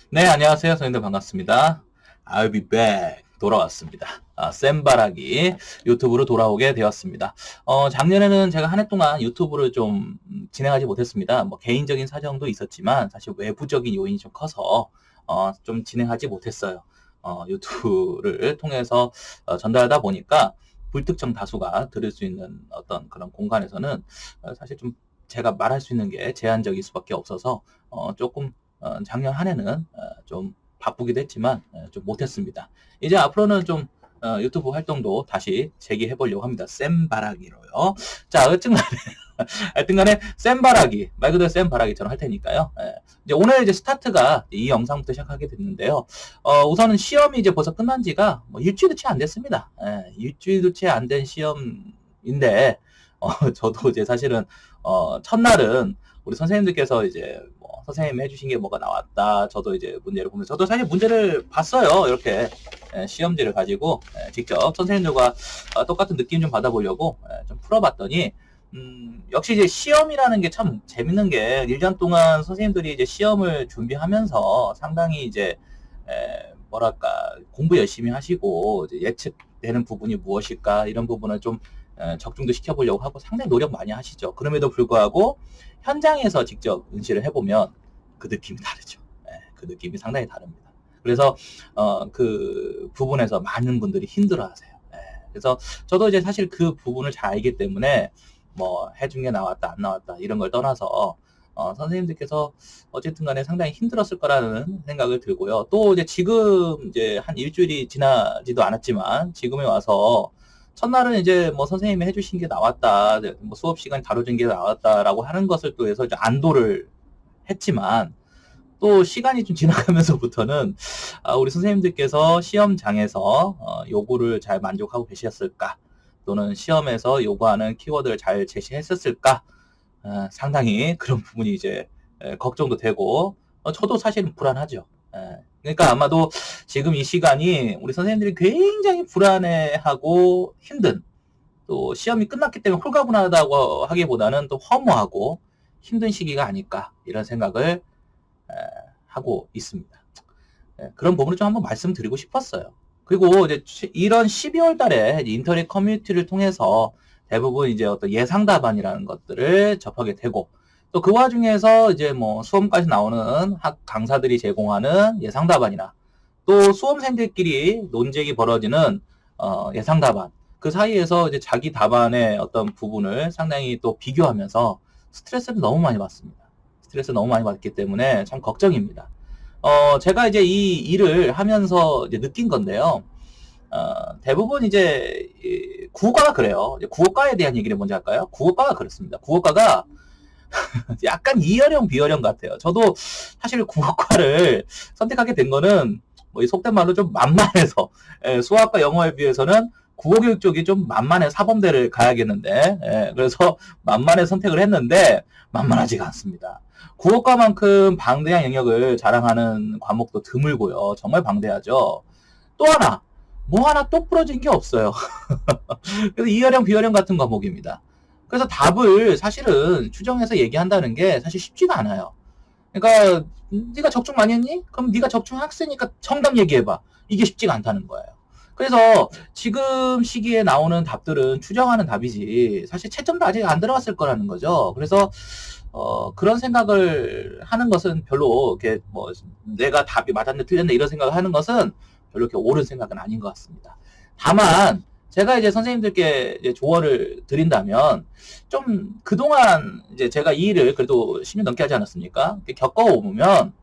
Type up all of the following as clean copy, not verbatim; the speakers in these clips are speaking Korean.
네, 안녕하세요. 선생님들 반갑습니다. I'll be back. 돌아왔습니다. 쌤바라기 유튜브로 돌아오게 되었습니다. 작년에는 제가 한 해 동안 유튜브를 좀 진행하지 못했습니다. 뭐 개인적인 사정도 있었지만 사실 외부적인 요인이 좀 커서 좀 진행하지 못했어요. 유튜브를 통해서 전달하다 보니까 불특정 다수가 들을 수 있는 어떤 그런 공간에서는 사실 좀 제가 말할 수 있는 게 제한적일 수밖에 없어서 조금 작년 한 해는 좀 바쁘기도 했지만 좀 못했습니다. 이제 앞으로는 좀 유튜브 활동도 다시 재개해 보려고 합니다. 쌤바라기로요. 자, 하여튼간에 쌤바라기 말 그대로 쌤바라기처럼 할 테니까요. 이제 오늘 이제 스타트가 이 영상부터 시작하게 됐는데요. 우선은 시험이 이제 벌써 끝난 지가 뭐 일주일도 채 안 됐습니다. 일주일도 채 안 된 시험인데 저도 이제 사실은 첫날은 우리 선생님들께서 이제 뭐 선생님이 해주신 게 뭐가 나왔다. 저도 이제 문제를 보면서 저도 사실 문제를 봤어요. 이렇게 시험지를 가지고 직접 선생님들과 똑같은 느낌 좀 받아보려고 좀 풀어봤더니 역시 이제 시험이라는 게 참 재밌는 게 1년 동안 선생님들이 이제 시험을 준비하면서 상당히 이제 뭐랄까 공부 열심히 하시고 이제 예측되는 부분이 무엇일까 이런 부분을 좀 적중도 시켜보려고 하고 상당히 노력 많이 하시죠. 그럼에도 불구하고 현장에서 직접 응시를 해보면 그 느낌이 다르죠. 그 느낌이 상당히 다릅니다. 그래서 그 부분에서 많은 분들이 힘들어하세요. 그래서 저도 이제 사실 그 부분을 잘 알기 때문에 뭐 해준 게 나왔다 안 나왔다 이런 걸 떠나서 선생님들께서 어쨌든 간에 상당히 힘들었을 거라는 생각을 들고요. 또 이제 지금 이제 한 일주일이 지나지도 않았지만 지금에 와서 첫날은 이제 뭐 선생님이 해주신 게 나왔다, 뭐 수업 시간 다뤄진 게 나왔다라고 하는 것을 또 해서 이제 안도를 했지만 또 시간이 좀 지나가면서부터는 우리 선생님들께서 시험장에서 요구를 잘 만족하고 계셨을까 또는 시험에서 요구하는 키워드를 잘 제시했었을까 상당히 그런 부분이 이제 걱정도 되고 저도 사실은 불안하죠. 그러니까 아마도 지금 이 시간이 우리 선생님들이 굉장히 불안해하고 힘든 또 시험이 끝났기 때문에 홀가분하다고 하기보다는 또 허무하고 힘든 시기가 아닐까 이런 생각을 하고 있습니다. 그런 부분을 좀 한번 말씀드리고 싶었어요. 그리고 이제 이런 12월 달에 인터넷 커뮤니티를 통해서 대부분 이제 어떤 예상 답안이라는 것들을 접하게 되고 또 그 와중에서 이제 뭐 수험까지 나오는 학 강사들이 제공하는 예상 답안이나 또 수험생들끼리 논쟁이 벌어지는 예상 답안 그 사이에서 이제 자기 답안의 어떤 부분을 상당히 또 비교하면서 스트레스를 너무 많이 받습니다. 스트레스를 너무 많이 받기 때문에 참 걱정입니다. 제가 이제 이 일을 하면서 이제 느낀 건데요. 대부분 이제 국어가 그래요. 국어과에 대한 얘기를 먼저 할까요? 국어과가 그렇습니다. 국어과가 약간 이어령 비어령 같아요. 저도 사실 국어과를 선택하게 된 거는 뭐 속된 말로 좀 만만해서 수학과 영어에 비해서는 국어교육 쪽이 좀 만만해 사범대를 가야겠는데 그래서 만만해 선택을 했는데 만만하지가 않습니다. 국어과만큼 방대한 영역을 자랑하는 과목도 드물고요. 정말 방대하죠. 또 하나 뭐 하나 똑 부러진 게 없어요. 그래서 이어령 비어령 같은 과목입니다. 그래서 답을 사실은 추정해서 얘기한다는 게 사실 쉽지가 않아요. 그러니까 네가 적중 많이 했니? 그럼 네가 적중 학생이니까 정답 얘기해봐. 이게 쉽지가 않다는 거예요. 그래서 지금 시기에 나오는 답들은 추정하는 답이지 사실 채점도 아직 안 들어갔을 거라는 거죠. 그래서 그런 생각을 하는 것은 별로 이렇게 뭐 내가 답이 맞았네 틀렸네 이런 생각을 하는 것은 별로 이렇게 옳은 생각은 아닌 것 같습니다. 다만 제가 이제 선생님들께 이제 조언을 드린다면 좀 그동안 이제 제가 이 일을 그래도 10년 넘게 하지 않았습니까? 겪어오면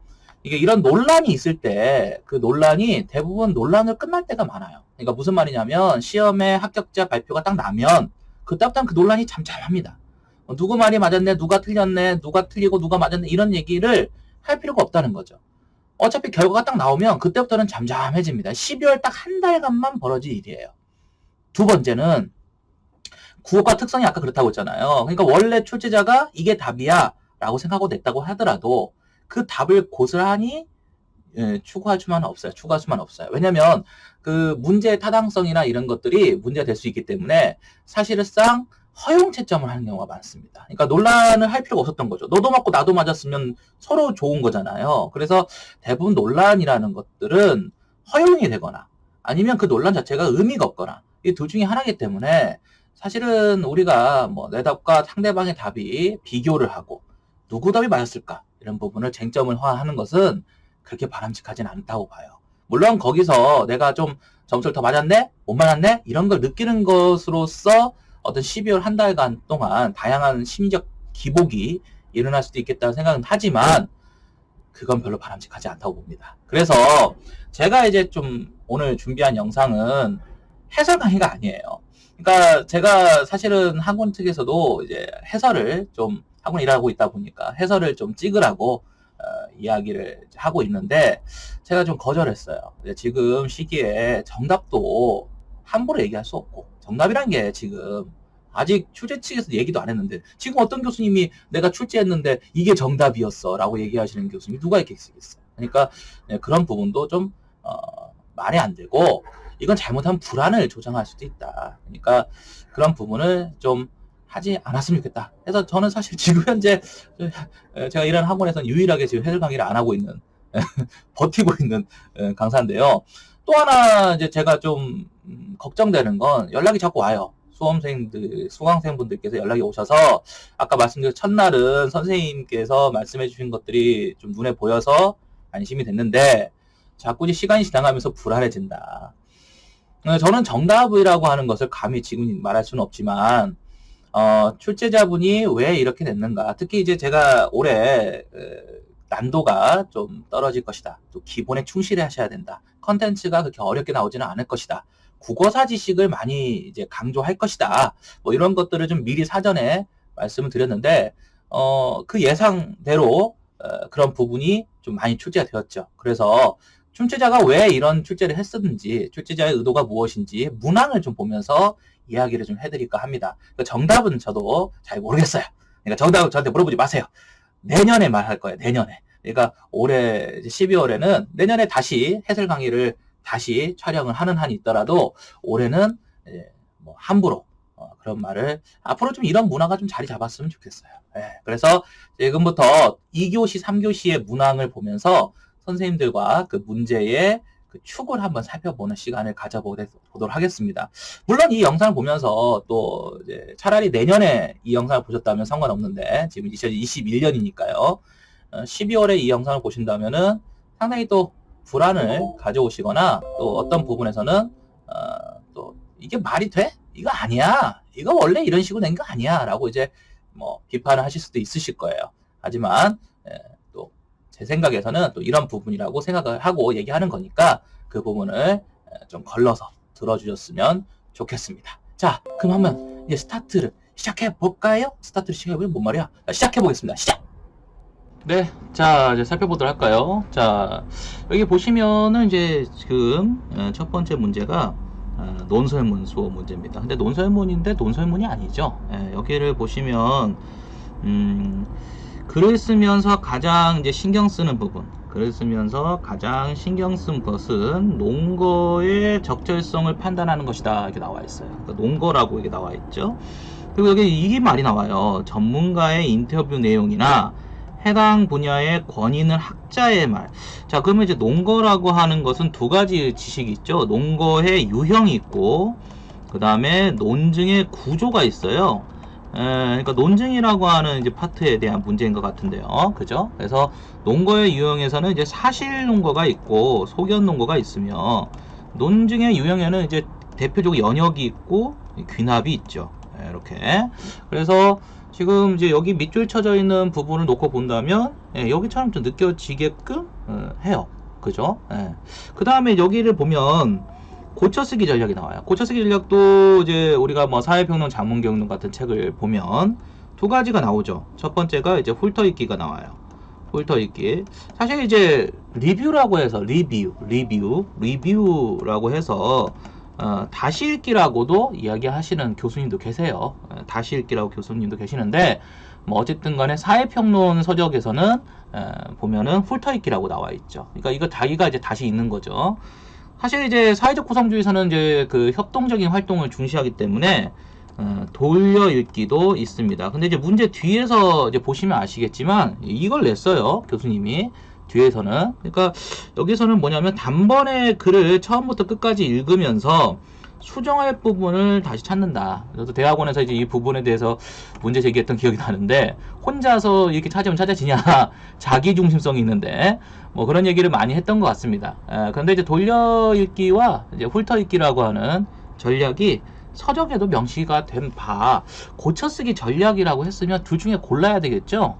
이게 이런 논란이 있을 때 그 논란이 대부분 논란을 끝날 때가 많아요. 그러니까 무슨 말이냐면 시험에 합격자 발표가 딱 나면 그때부터는 그 논란이 잠잠합니다. 누구 말이 맞았네, 누가 틀렸네, 누가 틀리고 누가 맞았네 이런 얘기를 할 필요가 없다는 거죠. 어차피 결과가 딱 나오면 그때부터는 잠잠해집니다. 12월 딱 한 달간만 벌어질 일이에요. 두 번째는 국어과 특성이 아까 그렇다고 했잖아요. 그러니까 원래 출제자가 이게 답이야 라고 생각하고 냈다고 하더라도 그 답을 고스란히 추구할 수만 없어요. 추구할 수만 없어요. 왜냐면 그 문제의 타당성이나 이런 것들이 문제가 될 수 있기 때문에 사실상 허용 채점을 하는 경우가 많습니다. 그러니까 논란을 할 필요가 없었던 거죠. 너도 맞고 나도 맞았으면 서로 좋은 거잖아요. 그래서 대부분 논란이라는 것들은 허용이 되거나 아니면 그 논란 자체가 의미가 없거나 이 둘 중에 하나이기 때문에 사실은 우리가 뭐 내 답과 상대방의 답이 비교를 하고 누구 답이 맞았을까 이런 부분을 쟁점을 화하는 것은 그렇게 바람직하진 않다고 봐요. 물론 거기서 내가 좀 점수를 더 맞았네? 못 맞았네? 이런 걸 느끼는 것으로서 어떤 12월 한 달간 동안 다양한 심리적 기복이 일어날 수도 있겠다는 생각은 하지만 그건 별로 바람직하지 않다고 봅니다. 그래서 제가 이제 좀 오늘 준비한 영상은 해설 강의가 아니에요. 그러니까 제가 사실은 학원 측에서도 이제 해설을 좀 학원 일하고 있다 보니까 해설을 좀 찍으라고 이야기를 하고 있는데 제가 좀 거절했어요. 지금 시기에 정답도 함부로 얘기할 수 없고 정답이란 게 지금 아직 출제 측에서 얘기도 안 했는데 지금 어떤 교수님이 내가 출제했는데 이게 정답이었어 라고 얘기하시는 교수님이 누가 있겠어요. 그러니까 그런 부분도 좀 말이 안 되고 이건 잘못하면 불안을 조장할 수도 있다. 그러니까 그런 부분을 좀 하지 않았으면 좋겠다. 그래서 저는 사실 지금 현재 제가 일하는 학원에서는 유일하게 지금 해설 강의를 안 하고 있는 버티고 있는 강사인데요. 또 하나 이제 제가 좀 걱정되는 건 연락이 자꾸 와요. 수강생분들께서 연락이 오셔서 아까 말씀드린 첫날은 선생님께서 말씀해 주신 것들이 좀 눈에 보여서 안심이 됐는데 자꾸 이제 시간이 지나가면서 불안해진다. 저는 정답이라고 하는 것을 감히 지금 말할 수는 없지만 출제자분이 왜 이렇게 됐는가. 특히 이제 제가 올해 난도가 좀 떨어질 것이다. 또 기본에 충실해 하셔야 된다. 컨텐츠가 그렇게 어렵게 나오지는 않을 것이다. 국어사 지식을 많이 이제 강조할 것이다. 뭐 이런 것들을 좀 미리 사전에 말씀을 드렸는데 그 예상대로 그런 부분이 좀 많이 출제가 되었죠. 그래서 출제자가 왜 이런 출제를 했었는지, 출제자의 의도가 무엇인지 문항을 좀 보면서 이야기를 좀 해드릴까 합니다. 그러니까 정답은 저도 잘 모르겠어요. 그러니까 정답을 저한테 물어보지 마세요. 내년에 말할 거예요. 내년에. 그러니까 올해 12월에는 내년에 다시 해설 강의를 다시 촬영을 하는 한이 있더라도 올해는 뭐 함부로 그런 말을 앞으로 좀 이런 문화가 좀 자리 잡았으면 좋겠어요. 그래서 지금부터 2교시, 3교시의 문항을 보면서 선생님들과 그 문제의 그 축을 한번 살펴보는 시간을 가져보도록 하겠습니다. 물론 이 영상을 보면서 또 이제 차라리 내년에 이 영상을 보셨다면 상관없는데 지금 2021년이니까요. 12월에 이 영상을 보신다면은 상당히 또 불안을 가져오시거나 또 어떤 부분에서는 또 이게 말이 돼? 이거 아니야. 이거 원래 이런 식으로 된 거 아니야. 라고 이제 뭐 비판을 하실 수도 있으실 거예요. 하지만 또 제 생각에서는 또 이런 부분이라고 생각을 하고 얘기하는 거니까 그 부분을 좀 걸러서 들어주셨으면 좋겠습니다. 자, 그럼 한번 이제 스타트를 시작해 볼까요? 스타트를 시작해보면 뭔 말이야? 시작해 보겠습니다. 시작! 네, 자, 이제 살펴보도록 할까요? 자, 여기 보시면은 이제 지금 첫 번째 문제가 논설문 수어 문제입니다. 근데 논설문인데 논설문이 아니죠. 여기를 보시면 글을 쓰면서 가장 이제 신경 쓰는 부분, 글을 쓰면서 가장 신경 쓴 것은 논거의 적절성을 판단하는 것이다. 이렇게 나와 있어요. 그러니까 논거라고 이게 나와 있죠. 그리고 여기 이 말이 나와요. 전문가의 인터뷰 내용이나 해당 분야의 권위 있는 학자의 말. 자, 그러면 이제 논거라고 하는 것은 두 가지 지식이 있죠. 논거의 유형이 있고, 그 다음에 논증의 구조가 있어요. 그러니까 논증이라고 하는 이제 파트에 대한 문제인 것 같은데요. 그죠? 그래서 논거의 유형에서는 이제 사실 논거가 있고, 소견 논거가 있으며, 논증의 유형에는 이제 대표적으로 연역이 있고, 귀납이 있죠. 이렇게. 그래서 지금 이제 여기 밑줄 쳐져 있는 부분을 놓고 본다면 여기처럼 좀 느껴지게끔 해요. 그죠? 그 다음에 여기를 보면 고쳐쓰기 전략이 나와요. 고쳐쓰기 전략도 이제 우리가 뭐 사회평론, 작문경론 같은 책을 보면 두 가지가 나오죠. 첫 번째가 이제 훑어읽기가 나와요. 훑어읽기. 사실 이제 리뷰라고 해서 리뷰라고 해서 다시 읽기라고도 이야기하시는 교수님도 계세요. 다시 읽기라고 교수님도 계시는데 뭐 어쨌든 간에 사회평론 서적에서는 보면은 훑어읽기라고 나와 있죠. 그러니까 이거 자기가 이제 다시 읽는 거죠. 사실 이제 사회적 구성주의에서는 이제 그 협동적인 활동을 중시하기 때문에 돌려 읽기도 있습니다. 근데 이제 문제 뒤에서 이제 보시면 아시겠지만 이걸 냈어요. 교수님이 뒤에서는. 그러니까 여기서는 뭐냐면 단번에 글을 처음부터 끝까지 읽으면서 수정할 부분을 다시 찾는다. 그래서 대학원에서 이제 이 부분에 대해서 문제 제기했던 기억이 나는데 혼자서 이렇게 찾으면 찾아지냐 자기 중심성이 있는데 뭐 그런 얘기를 많이 했던 것 같습니다. 그런데 이제 돌려 읽기와 이제 훑어 읽기라고 하는 전략이 서적에도 명시가 된 바 고쳐쓰기 전략이라고 했으면 둘 중에 골라야 되겠죠.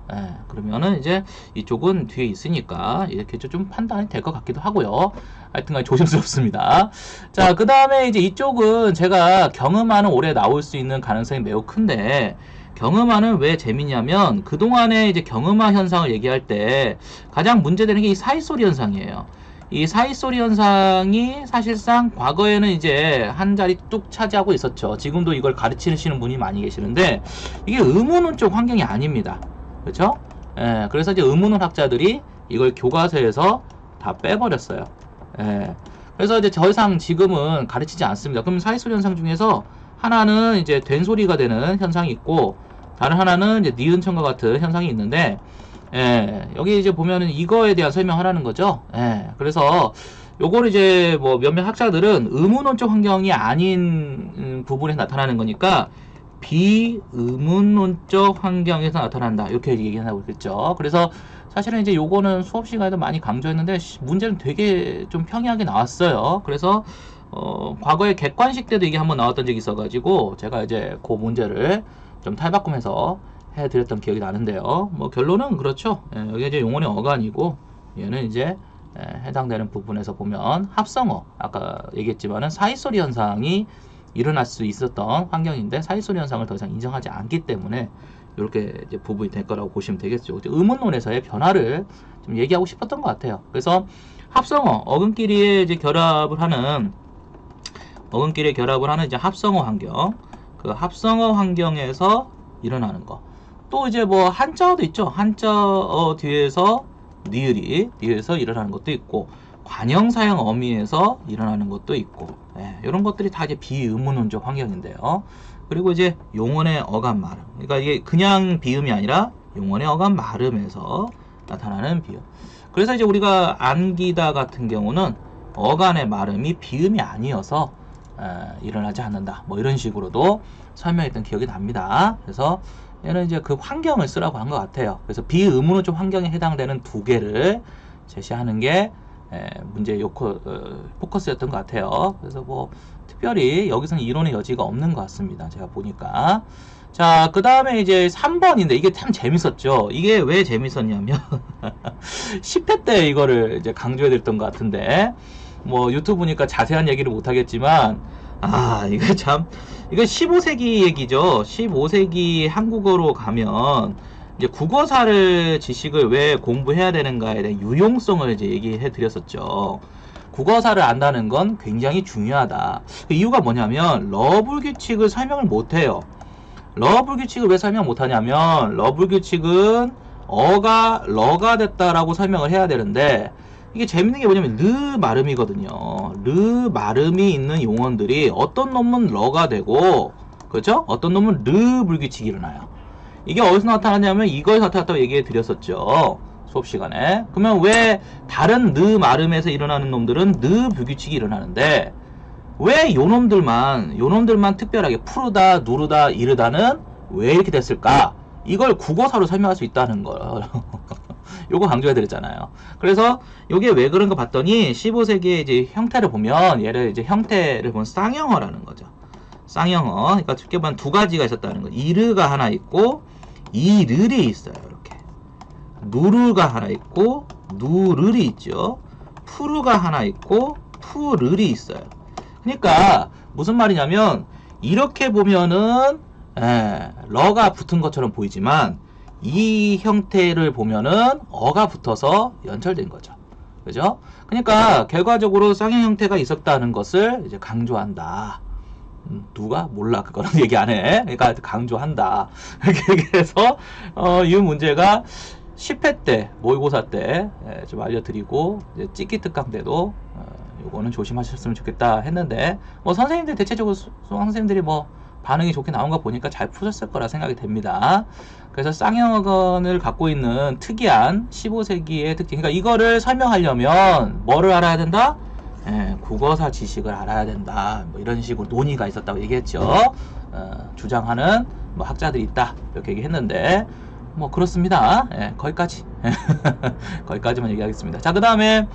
그러면은 이제 이쪽은 뒤에 있으니까 이렇게 좀 판단이 될 것 같기도 하고요. 하여튼간 조심스럽습니다. 자, 그 다음에 이제 이쪽은 제가 경음하는 올해 나올 수 있는 가능성이 매우 큰데 경음화는 왜 재밌냐면 그동안에 이제 경음화 현상을 얘기할 때 가장 문제되는 게 이 사이소리 현상이에요. 이 사이소리 현상이 사실상 과거에는 이제 한 자리 뚝 차지하고 있었죠. 지금도 이걸 가르치시는 분이 많이 계시는데 이게 의문문 쪽 환경이 아닙니다. 그렇죠? 그래서 이제 의문문 학자들이 이걸 교과서에서 다 빼버렸어요. 그래서 이제 더 이상 지금은 가르치지 않습니다. 그럼 사이소리 현상 중에서 하나는 이제 된 소리가 되는 현상이 있고 다른 하나는 이제 니은천과 같은 현상이 있는데 여기 이제 보면은 이거에 대한 설명하라는 거죠. 그래서 요거를 이제 뭐 몇몇 학자들은 의문론적 환경이 아닌 부분에 나타나는 거니까 비의문론적 환경에서 나타난다. 이렇게 얘기하고 있겠죠. 그래서 사실은 이제 요거는 수업 시간에도 많이 강조했는데 문제는 되게 좀 평이하게 나왔어요. 그래서 과거에 객관식 때도 이게 한번 나왔던 적이 있어가지고 제가 이제 그 문제를 좀 탈바꿈해서 해드렸던 기억이 나는데요. 뭐 결론은 그렇죠. 여기 이제 용언의 어간이고 얘는 이제 해당되는 부분에서 보면 합성어 아까 얘기했지만은 사이소리 현상이 일어날 수 있었던 환경인데 사이소리 현상을 더 이상 인정하지 않기 때문에 이렇게 이제 부분이 될 거라고 보시면 되겠죠. 의문론에서의 변화를 좀 얘기하고 싶었던 것 같아요. 그래서 합성어 어근끼리에 이제 결합을 하는 이제 합성어 환경, 그 합성어 환경에서 일어나는 거. 또 이제 뭐 한자어도 있죠. 한자어 뒤에서 니을에서 일어나는 것도 있고 관형사형 어미에서 일어나는 것도 있고 이런 것들이 다 이제 비의문론적 환경인데요. 그리고 이제 용언의 어감 말음. 그러니까 이게 그냥 비음이 아니라 용언의 어감 말음에서 나타나는 비음. 그래서 이제 우리가 안기다 같은 경우는 어간의 말음이 비음이 아니어서 일어나지 않는다. 뭐 이런 식으로도 설명했던 기억이 납니다. 그래서 얘는 이제 그 환경을 쓰라고 한 것 같아요. 그래서 비의문론적 환경에 해당되는 두 개를 제시하는 게 문제의 포커스였던 것 같아요. 그래서 뭐 특별히 여기서는 이론의 여지가 없는 것 같습니다. 제가 보니까. 자, 그 다음에 이제 3번인데 이게 참 재밌었죠. 이게 왜 재밌었냐면 10회 때 이거를 이제 강조해드렸던 것 같은데 뭐 유튜브 보니까 자세한 얘기를 못하겠지만 이거 참 이거 15세기 얘기죠. 15세기 한국어로 가면 이제 국어사를 지식을 왜 공부해야 되는가에 대한 유용성을 이제 얘기해 드렸었죠. 국어사를 안다는 건 굉장히 중요하다. 그 이유가 뭐냐면 러블 규칙을 설명을 못해요. 러블 규칙을 왜 설명 못하냐면 러블 규칙은 어가 러가 됐다라고 설명을 해야 되는데 이게 재밌는 게 뭐냐면 르 말음이거든요. 르 말음이 있는 용언들이 어떤 놈은 러가 되고 그렇죠? 어떤 놈은 르 불규칙이 일어나요. 이게 어디서 나타나냐면 이거에서 나타났다고 얘기해 드렸었죠. 수업 시간에. 그러면 왜 다른 르 말음에서 일어나는 놈들은 르 불규칙이 일어나는데 왜 요놈들만 특별하게 푸르다, 누르다, 이르다는 왜 이렇게 됐을까? 이걸 국어사로 설명할 수 있다는 거. 요거 강조해드렸잖아요. 그래서 요게 왜 그런가 봤더니 15세기의 이제 형태를 보면 얘를 이제 형태를 보면 쌍형어라는 거죠. 쌍형어. 그러니까 쉽게 보면 두 가지가 있었다는 거. 이르가 하나 있고 이르리 있어요. 이렇게. 누르가 하나 있고 누르리 있죠. 푸르가 하나 있고 푸르리 있어요. 그러니까 무슨 말이냐면 이렇게 보면은 러가 붙은 것처럼 보이지만 이 형태를 보면은 어가 붙어서 연결된 거죠. 그죠? 그러니까 결과적으로 쌍형 형태가 있었다는 것을 이제 강조한다. 누가? 몰라. 그거는 얘기 안 해. 그러니까 강조한다. 이렇게 해서 이 문제가 10회 때 모의고사 때 좀 알려드리고 이제 찍기 특강 때도 요거는 조심하셨으면 좋겠다 했는데 뭐 선생님들 대체적으로 수학 선생님들이 뭐 반응이 좋게 나온 거 보니까 잘 푸셨을 거라 생각이 됩니다. 그래서 쌍형어근을 갖고 있는 특이한 15세기의 특징, 그러니까 이거를 설명하려면 뭐를 알아야 된다? 국어사 지식을 알아야 된다. 뭐 이런 식으로 논의가 있었다고 얘기했죠. 주장하는 뭐 학자들이 있다 이렇게 얘기했는데 뭐 그렇습니다. 거기까지 거기까지만 얘기하겠습니다. 자, 그 다음에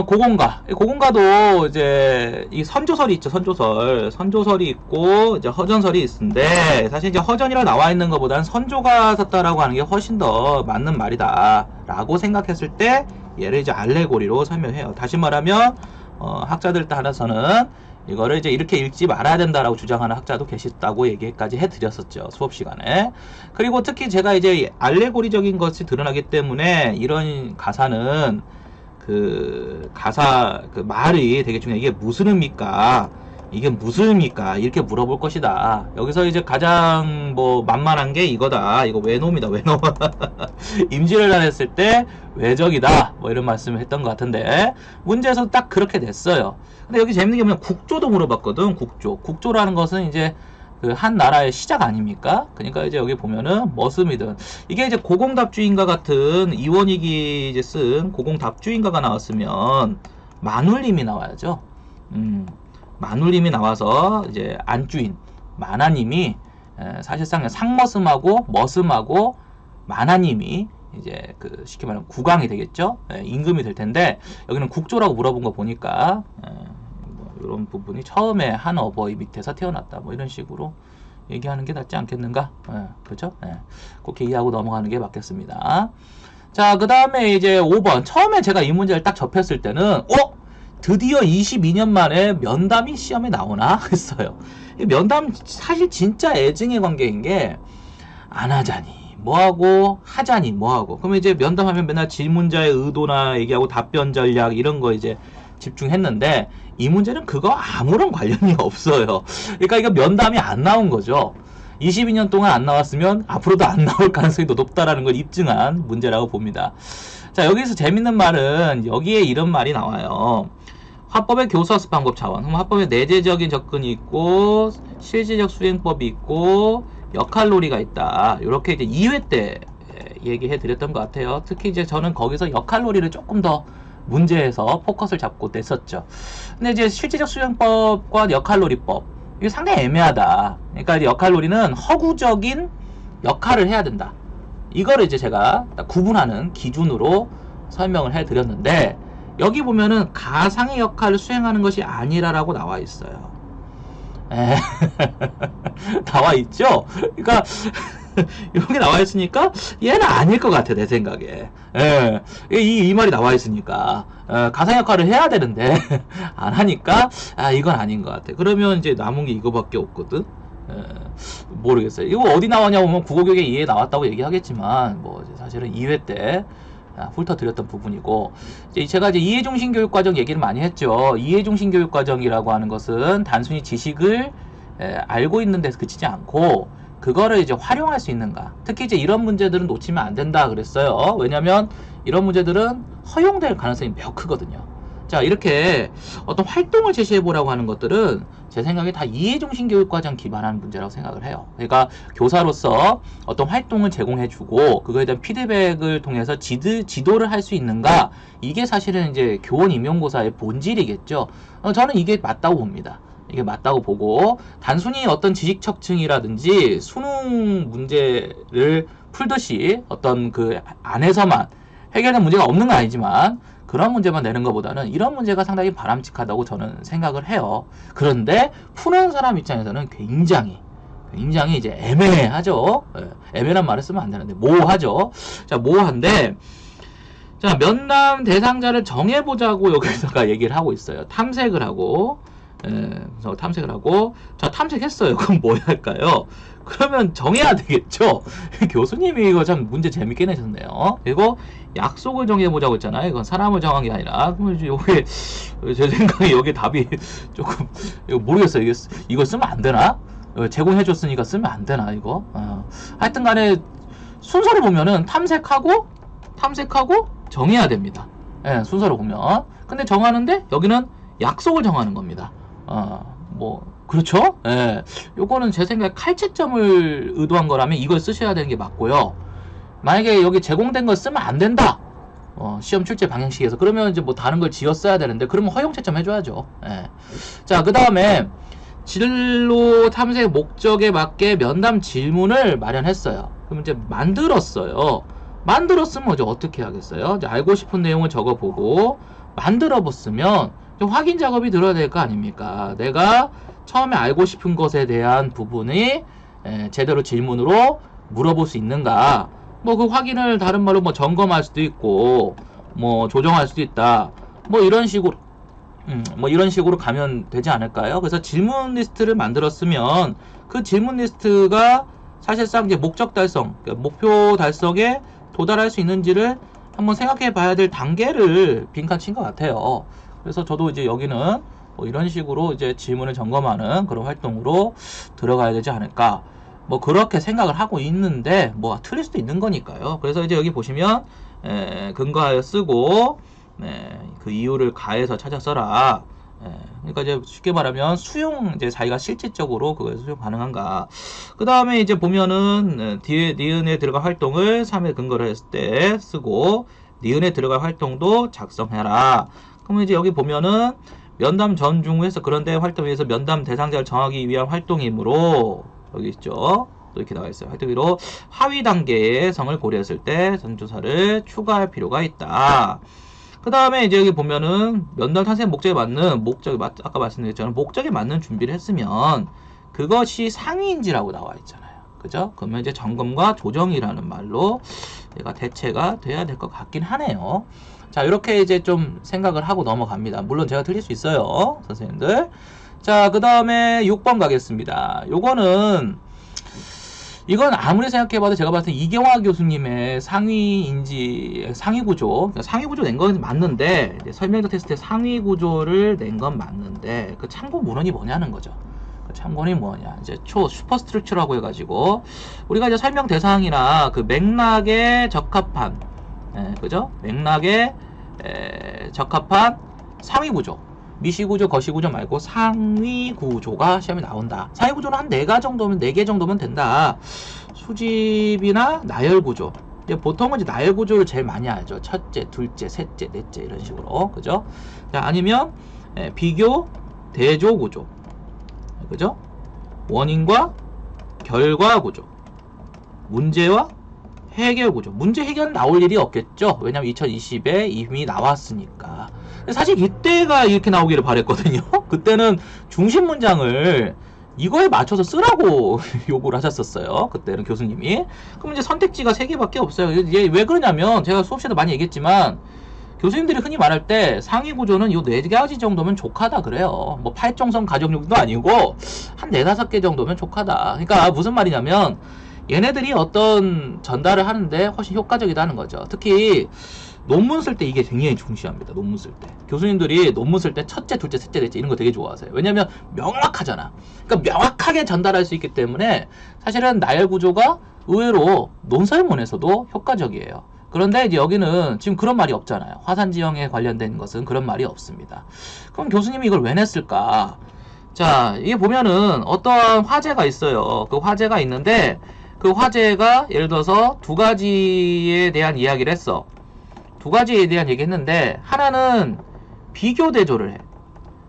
고공가도 이제 이 선조설이 있죠. 선조설이 있고 이제 허전설이 있는데, 사실 이제 허전이라 나와 있는 것보다는 선조가 썼다라고 하는 게 훨씬 더 맞는 말이다라고 생각했을 때 얘를 이제 알레고리로 설명해요. 다시 말하면 학자들 따라서는 이거를 이제 이렇게 읽지 말아야 된다라고 주장하는 학자도 계시다고 얘기까지 해드렸었죠, 수업 시간에. 그리고 특히 제가 이제 알레고리적인 것이 드러나기 때문에 이런 가사는 그 말이 되게 중요해. 이게 무슨 의미입니까? 이게 무슨 의미입니까? 이렇게 물어볼 것이다. 여기서 이제 가장 뭐 만만한 게 이거다. 이거 외놈이다, 외놈. 임시를 다녔을 때 외적이다. 뭐 이런 말씀을 했던 것 같은데, 문제에서 딱 그렇게 됐어요. 근데 여기 재밌는 게 뭐냐면 국조도 물어봤거든. 국조라는 것은 이제 그 한 나라의 시작 아닙니까? 그러니까 이제 여기 보면은 머슴이든, 이게 이제 고공답주인가 같은 이원익이 이제 쓴 고공답주인가가 나왔으면 만울림이 나와야죠. 만울림이 나와서 이제 안주인 만화님이 사실상 상머슴하고 머슴하고 만화님이 이제 그 쉽게 말하면 국왕이 되겠죠. 임금이 될 텐데, 여기는 국조라고 물어본 거 보니까 이런 부분이 처음에 한 어버이 밑에서 태어났다 뭐 이런 식으로 얘기하는 게 낫지 않겠는가? 그렇죠? 그렇게 이해하고 넘어가는 게 맞겠습니다. 자, 그 다음에 이제 5번. 처음에 제가 이 문제를 딱 접했을 때는 드디어 22년 만에 면담이 시험에 나오나 했어요. 면담 사실 진짜 애증의 관계인 게, 안 하자니 뭐하고 하자니 뭐하고. 그러면 이제 면담하면 맨날 질문자의 의도나 얘기하고 답변 전략 이런 거 이제 집중했는데, 이 문제는 그거 아무런 관련이 없어요. 그러니까 이거 면담이 안 나온 거죠. 22년 동안 안 나왔으면 앞으로도 안 나올 가능성이 더 높다라는 걸 입증한 문제라고 봅니다. 자, 여기서 재밌는 말은 여기에 이런 말이 나와요. 화법의 교수학습 방법 차원. 그럼 화법의 내재적인 접근이 있고 실질적 수행법이 있고 역할놀이가 있다. 이렇게 이제 2회 때 얘기해 드렸던 것 같아요. 특히 이제 저는 거기서 역할놀이를 조금 더 문제에서 포커스를 잡고 냈었죠. 근데 이제 실질적 수행법과 역할놀이법, 이게 상당히 애매하다. 그러니까 이제 역할놀이는 허구적인 역할을 해야 된다. 이거를 이제 제가 구분하는 기준으로 설명을 해 드렸는데, 여기 보면은 가상의 역할을 수행하는 것이 아니라라고 나와 있어요. 나와 있죠? 그러니까 이렇게 나와 있으니까 얘는 아닐 것 같아, 내 생각에. 이 말이 나와 있으니까 가상 역할을 해야 되는데 안 하니까 이건 아닌 것 같아. 그러면 이제 남은 게 이거밖에 없거든. 모르겠어요. 이거 어디 나왔냐 보면 국어교육에 2회 나왔다고 얘기하겠지만, 뭐 사실은 2회 때 훑어드렸던 부분이고, 제가 이제 이해중심교육과정 얘기를 많이 했죠. 이해중심교육과정이라고 하는 것은 단순히 지식을 알고 있는 데서 그치지 않고 그거를 이제 활용할 수 있는가. 특히 이제 이런 문제들은 놓치면 안 된다 그랬어요. 왜냐면 이런 문제들은 허용될 가능성이 매우 크거든요. 자, 이렇게 어떤 활동을 제시해 보라고 하는 것들은 제 생각에 다 이해중심교육과정 기반한 문제라고 생각을 해요. 그러니까 교사로서 어떤 활동을 제공해 주고 그거에 대한 피드백을 통해서 지도를 할 수 있는가, 이게 사실은 이제 교원 임용고사의 본질이겠죠. 저는 이게 맞다고 봅니다. 이게 맞다고 보고, 단순히 어떤 지식 척층이라든지 수능 문제를 풀듯이 어떤 그 안에서만 해결된 문제가 없는 건 아니지만 그런 문제만 내는 것보다는 이런 문제가 상당히 바람직하다고 저는 생각을 해요. 그런데 푸는 사람 입장에서는 굉장히 이제 애매하죠. 애매한 말을 쓰면 안 되는데 모호하죠. 자, 모호한데, 자, 면담 대상자를 정해보자고 여기서가 얘기를 하고 있어요. 탐색을 하고, 그래서 탐색을 하고, 자, 탐색했어요. 그럼 뭐 할까요? 그러면 정해야 되겠죠. 교수님이 이거 참 문제 재밌게 내셨네요. 그리고 약속을 정해보자고 했잖아요. 이건 사람을 정한 게 아니라. 그러면 이제 요게 제 생각에 여기 답이 조금 이거 모르겠어요. 이거 쓰면 안 되나? 제공해줬으니까 쓰면 안 되나 이거? 하여튼간에 순서를 보면은 탐색하고 정해야 됩니다. 순서를 보면. 근데 정하는데 여기는 약속을 정하는 겁니다. 뭐 그렇죠? 예. 요거는 제 생각에 칼채점을 의도한 거라면 이걸 쓰셔야 되는 게 맞고요. 만약에 여기 제공된 걸 쓰면 안 된다. 시험 출제 방향식에서. 그러면 이제 뭐 다른 걸 지어 써야 되는데, 그러면 허용 채점 해줘야죠. 예. 자, 그 다음에 진로 탐색 목적에 맞게 면담 질문을 마련했어요. 그럼 이제 만들었어요. 만들었으면 이제 어떻게 하겠어요? 이제 알고 싶은 내용을 적어보고, 만들어봤으면 확인 작업이 들어야 될 거 아닙니까? 내가 처음에 알고 싶은 것에 대한 부분이 제대로 질문으로 물어볼 수 있는가? 뭐 그 확인을 다른 말로 뭐 점검할 수도 있고, 뭐 조정할 수도 있다. 뭐 이런 식으로 뭐 이런 식으로 가면 되지 않을까요? 그래서 질문 리스트를 만들었으면 그 질문 리스트가 사실상 이제 목적 달성, 그러니까 목표 달성에 도달할 수 있는지를 한번 생각해 봐야 될 단계를 빈칸 친 것 같아요. 그래서 저도 이제 여기는 뭐 이런 식으로 이제 질문을 점검하는 그런 활동으로 들어가야 되지 않을까. 뭐 그렇게 생각을 하고 있는데 뭐 틀릴 수도 있는 거니까요. 그래서 이제 여기 보시면 근거하여 쓰고 그 이유를 가해서 찾아 써라. 그러니까 이제 쉽게 말하면 수용, 이제 자기가 실질적으로 그걸 수용 가능한가. 그 다음에 이제 보면은 뒤에 니은에 들어갈 활동을 3에 근거를 했을 때 쓰고, 니은에 들어갈 활동도 작성해라. 그러면 이제 여기 보면은 면담 전중에서 그런데 활동에 의해서 면담 대상자를 정하기 위한 활동이므로, 여기 있죠. 또 이렇게 나와 있어요. 활동으로 하위 단계의 성을 고려했을 때 전조사를 추가할 필요가 있다. 그 다음에 이제 여기 보면은 면담 탐색 목적에 맞는 아까 말씀드렸잖아요. 목적에 맞는 준비를 했으면 그것이 상위인지라고 나와 있잖아요. 그죠? 그러면 이제 점검과 조정이라는 말로 얘가 대체가 돼야 될 것 같긴 하네요. 자, 이렇게 이제 좀 생각을 하고 넘어갑니다. 물론 제가 틀릴 수 있어요, 선생님들. 자, 그 다음에 6번 가겠습니다. 이건 아무리 생각해봐도 제가 봤을 때 이경화 교수님의 상위 구조, 상위 구조 낸 건 맞는데, 설명서 테스트에 상위 구조를 낸 건 맞는데, 그 참고 문헌이 뭐냐는 거죠. 그 참고는 뭐냐. 이제 슈퍼스트럭처라고 해가지고, 우리가 이제 설명 대상이나 그 맥락에 적합한, 그죠? 맥락에 적합한 상위 구조. 미시구조, 거시구조 말고 상위구조가 시험에 나온다. 상위구조는 한 4개 정도면 된다. 수집이나 나열구조. 이제 보통은 이제 나열구조를 제일 많이 알죠. 첫째, 둘째, 셋째, 넷째 이런 식으로. 그죠? 자, 아니면 비교, 대조구조. 그죠? 원인과 결과구조. 문제와 해결구조. 문제 해결은 나올 일이 없겠죠. 왜냐면 2020에 이미 나왔으니까. 사실 이때가 이렇게 나오기를 바랬거든요. 그때는 중심 문장을 이거에 맞춰서 쓰라고 요구를 하셨었어요. 그때는 교수님이. 그럼 이제 선택지가 3개밖에 없어요. 이게 왜 그러냐면 제가 수업 시에도 많이 얘기했지만 교수님들이 흔히 말할 때 상위 구조는 요 4가지 정도면 족하다 그래요. 뭐 8정성 가정용도 아니고 한 4-5개 정도면 족하다. 그러니까 무슨 말이냐면 얘네들이 어떤 전달을 하는데 훨씬 효과적이다는 거죠. 특히 논문 쓸 때 이게 굉장히 중시합니다. 논문 쓸 때. 교수님들이 논문 쓸 때 첫째, 둘째, 셋째, 넷째 이런 거 되게 좋아하세요. 왜냐면 명확하잖아. 그러니까 명확하게 전달할 수 있기 때문에 사실은 나열 구조가 의외로 논설문에서도 효과적이에요. 그런데 이제 여기는 지금 그런 말이 없잖아요. 화산 지형에 관련된 것은 그런 말이 없습니다. 그럼 교수님이 이걸 왜 냈을까? 자, 이게 보면은 어떠한 화제가 있어요. 그 화제가 있는데 그 화제가 예를 들어서 2가지에 대한 이야기를 했어. 2가지에 대한 얘기 했는데 하나는 비교 대조를 해.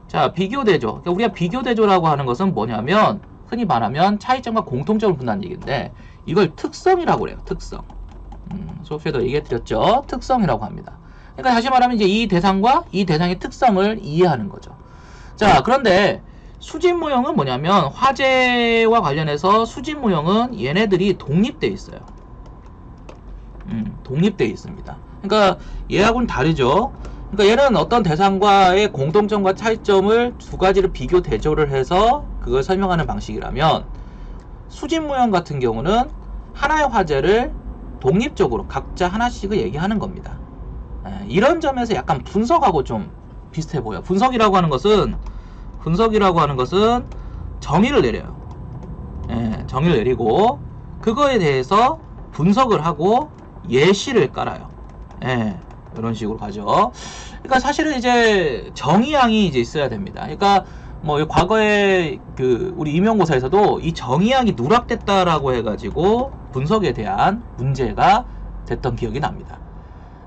자, 비교 대조. 그러니까 우리가 비교 대조라고 하는 것은 뭐냐면 흔히 말하면 차이점과 공통점을 분다는 얘기인데 이걸 특성이라고 그래요. 특성. 수업시에도 얘기해드렸죠. 특성이라고 합니다. 그러니까 다시 말하면 이제 이 대상과 이 대상의 특성을 이해하는 거죠. 자, 그런데 수집 모형은 뭐냐면 화제와 관련해서 수집 모형은 얘네들이 독립되어 있어요. 독립되어 있습니다. 그러니까 얘하고는 다르죠. 그러니까 얘는 어떤 대상과의 공통점과 차이점을 2가지를 비교 대조를 해서 그걸 설명하는 방식이라면 수집 모형 같은 경우는 하나의 화제를 독립적으로 각자 하나씩을 얘기하는 겁니다. 이런 점에서 약간 분석하고 좀 비슷해 보여요. 분석이라고 하는 것은 정의를 내려요. 정의를 내리고 그거에 대해서 분석을 하고 예시를 깔아요. 이런 식으로 가죠. 그러니까 사실은 이제 정의양이 이제 있어야 됩니다. 그러니까 뭐 과거에 그 우리 임용고사에서도 이 정의학이 누락됐다라고 해가지고 분석에 대한 문제가 됐던 기억이 납니다.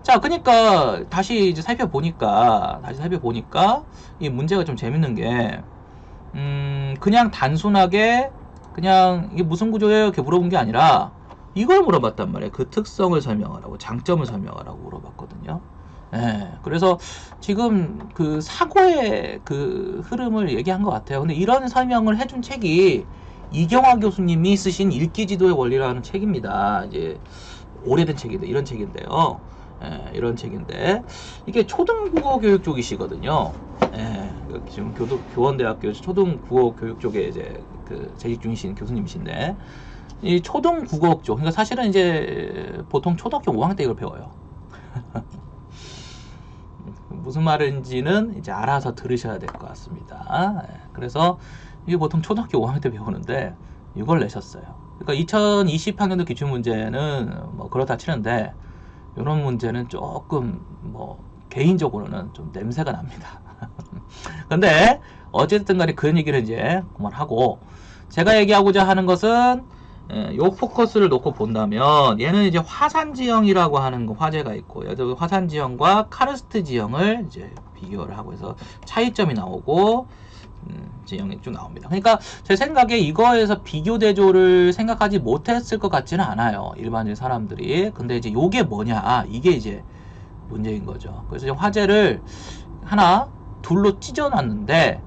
자, 그러니까 다시 이제 살펴보니까 이 문제가 좀 재밌는 게 그냥 단순하게 그냥 이게 무슨 구조예요? 이렇게 물어본 게 아니라 이걸 물어봤단 말이에요. 그 특성을 설명하라고, 장점을 설명하라고 물어봤거든요. 예, 그래서 지금 그 사고의 그 흐름을 얘기한 것 같아요. 근데 이런 설명을 해준 책이 이경화 교수님이 쓰신 읽기지도의 원리라는 책입니다. 이제 오래된 책인데, 이런 책인데요. 예, 이런 책인데 이게 초등국어 교육 쪽이시거든요. 예, 지금 교원대학교 초등국어 교육 쪽에 이제 그 재직 중이신 교수님이신데 이 초등국어 쪽, 그러니까 사실은 이제 보통 초등학교 5학년 때 이걸 배워요. 무슨 말인지는 이제 알아서 들으셔야 될 것 같습니다. 예, 그래서 이게 보통 초등학교 5학년 때 배우는데 이걸 내셨어요. 그러니까 2020학년도 기출문제는 뭐 그렇다 치는데 이런 문제는 조금 뭐 개인적으로는 좀 냄새가 납니다. 근데 어쨌든 간에 그런 얘기를 이제 그만하고 제가 얘기하고자 하는 것은 요 포커스를 놓고 본다면 얘는 이제 화산 지형이라고 하는 거 화제가 있고 화산 지형과 카르스트 지형을 이제 비교를 하고 해서 차이점이 나오고 지형이 쭉 나옵니다. 그러니까 제 생각에 이거에서 비교 대조를 생각하지 못했을 것 같지는 않아요. 일반적인 사람들이. 근데 이제 요게 뭐냐, 이게 이제 문제인 거죠. 그래서 이제 화제를 하나 둘로 찢어놨는데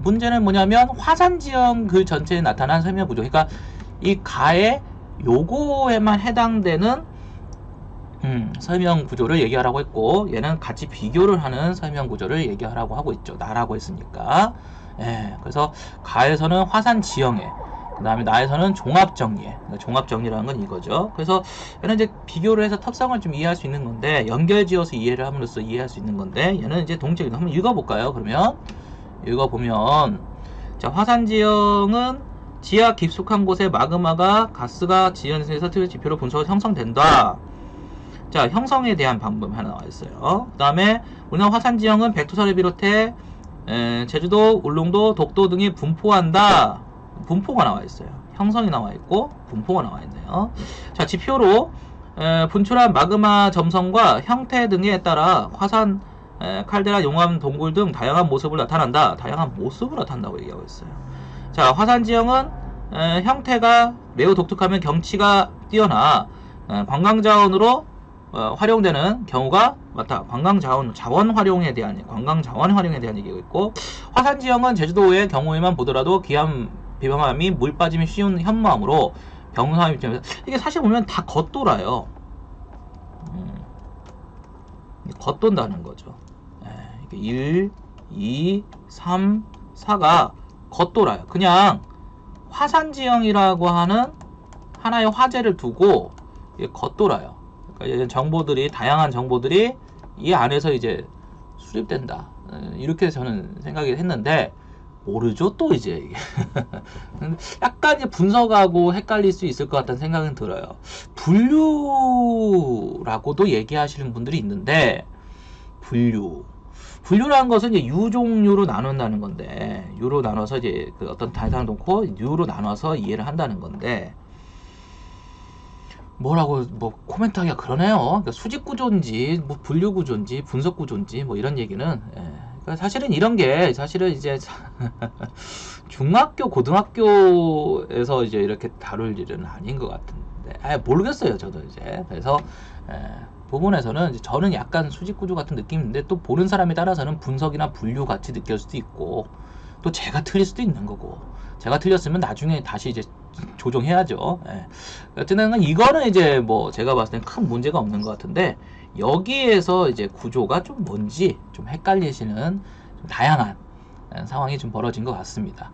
문제는 뭐냐면 화산 지형 그 전체에 나타난 설명 구조, 그러니까 이 가에 요거에만 해당되는 설명 구조를 얘기하라고 했고 얘는 같이 비교를 하는 설명 구조를 얘기하라고 하고 있죠. 나라고 했으니까. 예, 그래서 가에서는 화산 지형에, 그 다음에 나에서는 종합정리에, 그러니까 종합정리라는 건 이거죠. 그래서 얘는 이제 비교를 해서 특성을 좀 이해할 수 있는 건데 연결지어서 이해를 함으로써 이해할 수 있는 건데 얘는 이제 동적인, 한번 읽어볼까요? 그러면 읽어보면 자, 화산 지형은 지하 깊숙한 곳에 마그마가 가스가 지연에서 특별 지표로 분석을 형성된다. 자, 형성에 대한 방법이 하나 나와 있어요. 그 다음에 우리나라 화산 지형은 백두산을 비롯해 제주도, 울릉도, 독도 등이 분포한다. 분포가 나와 있어요. 형성이 나와 있고 분포가 나와 있네요. 자, 지표로 분출한 마그마 점성과 형태 등에 따라 화산 칼데라, 용암, 동굴 등 다양한 모습을 나타난다. 다양한 모습을 나타난다고 얘기하고 있어요. 자, 화산 지형은 형태가 매우 독특하면 경치가 뛰어나 관광자원으로 활용되는 경우가 많다. 관광자원 활용에 대한 얘기가 있고, 화산 지형은 제주도의 경우에만 보더라도 기암, 비방암이 물 빠짐이 쉬운 현무암으로 병사함 입장에서 이게 사실 보면 다 겉돌아요. 겉돈다는 거죠. 1, 2, 3, 4가 겉돌아요. 그냥 화산 지형이라고 하는 하나의 화제를 두고 겉돌아요. 그러니까 정보들이, 다양한 정보들이 이 안에서 이제 수립된다. 이렇게 저는 생각을 했는데 모르죠, 또 이제. 약간 이제 분석하고 헷갈릴 수 있을 것 같다는 생각은 들어요. 분류라고도 얘기하시는 분들이 있는데 분류라는 것은 이제 유종류로 나눈다는 건데, 유로 나눠서 이제 그 어떤 단상을 놓고 유로 나눠서 이해를 한다는 건데, 뭐라고 뭐 코멘트하기가 그러네요. 그러니까 수직 구조인지 뭐 분류 구조인지 분석 구조인지 뭐 이런 얘기는 그러니까 사실은 이런 게 사실은 이제 중학교 고등학교에서 이제 이렇게 다룰 일은 아닌 것 같은데 모르겠어요, 저도 이제. 그래서 부분에서는 이제 저는 약간 수직 구조 같은 느낌인데 또 보는 사람에 따라서는 분석이나 분류 같이 느낄 수도 있고 또 제가 틀릴 수도 있는 거고, 제가 틀렸으면 나중에 다시 이제 조정해야죠. 어쨌든 이거는 이제 뭐 제가 봤을 땐 큰 문제가 없는 것 같은데, 여기에서 이제 구조가 좀 뭔지 좀 헷갈리시는 좀 다양한 상황이 좀 벌어진 것 같습니다.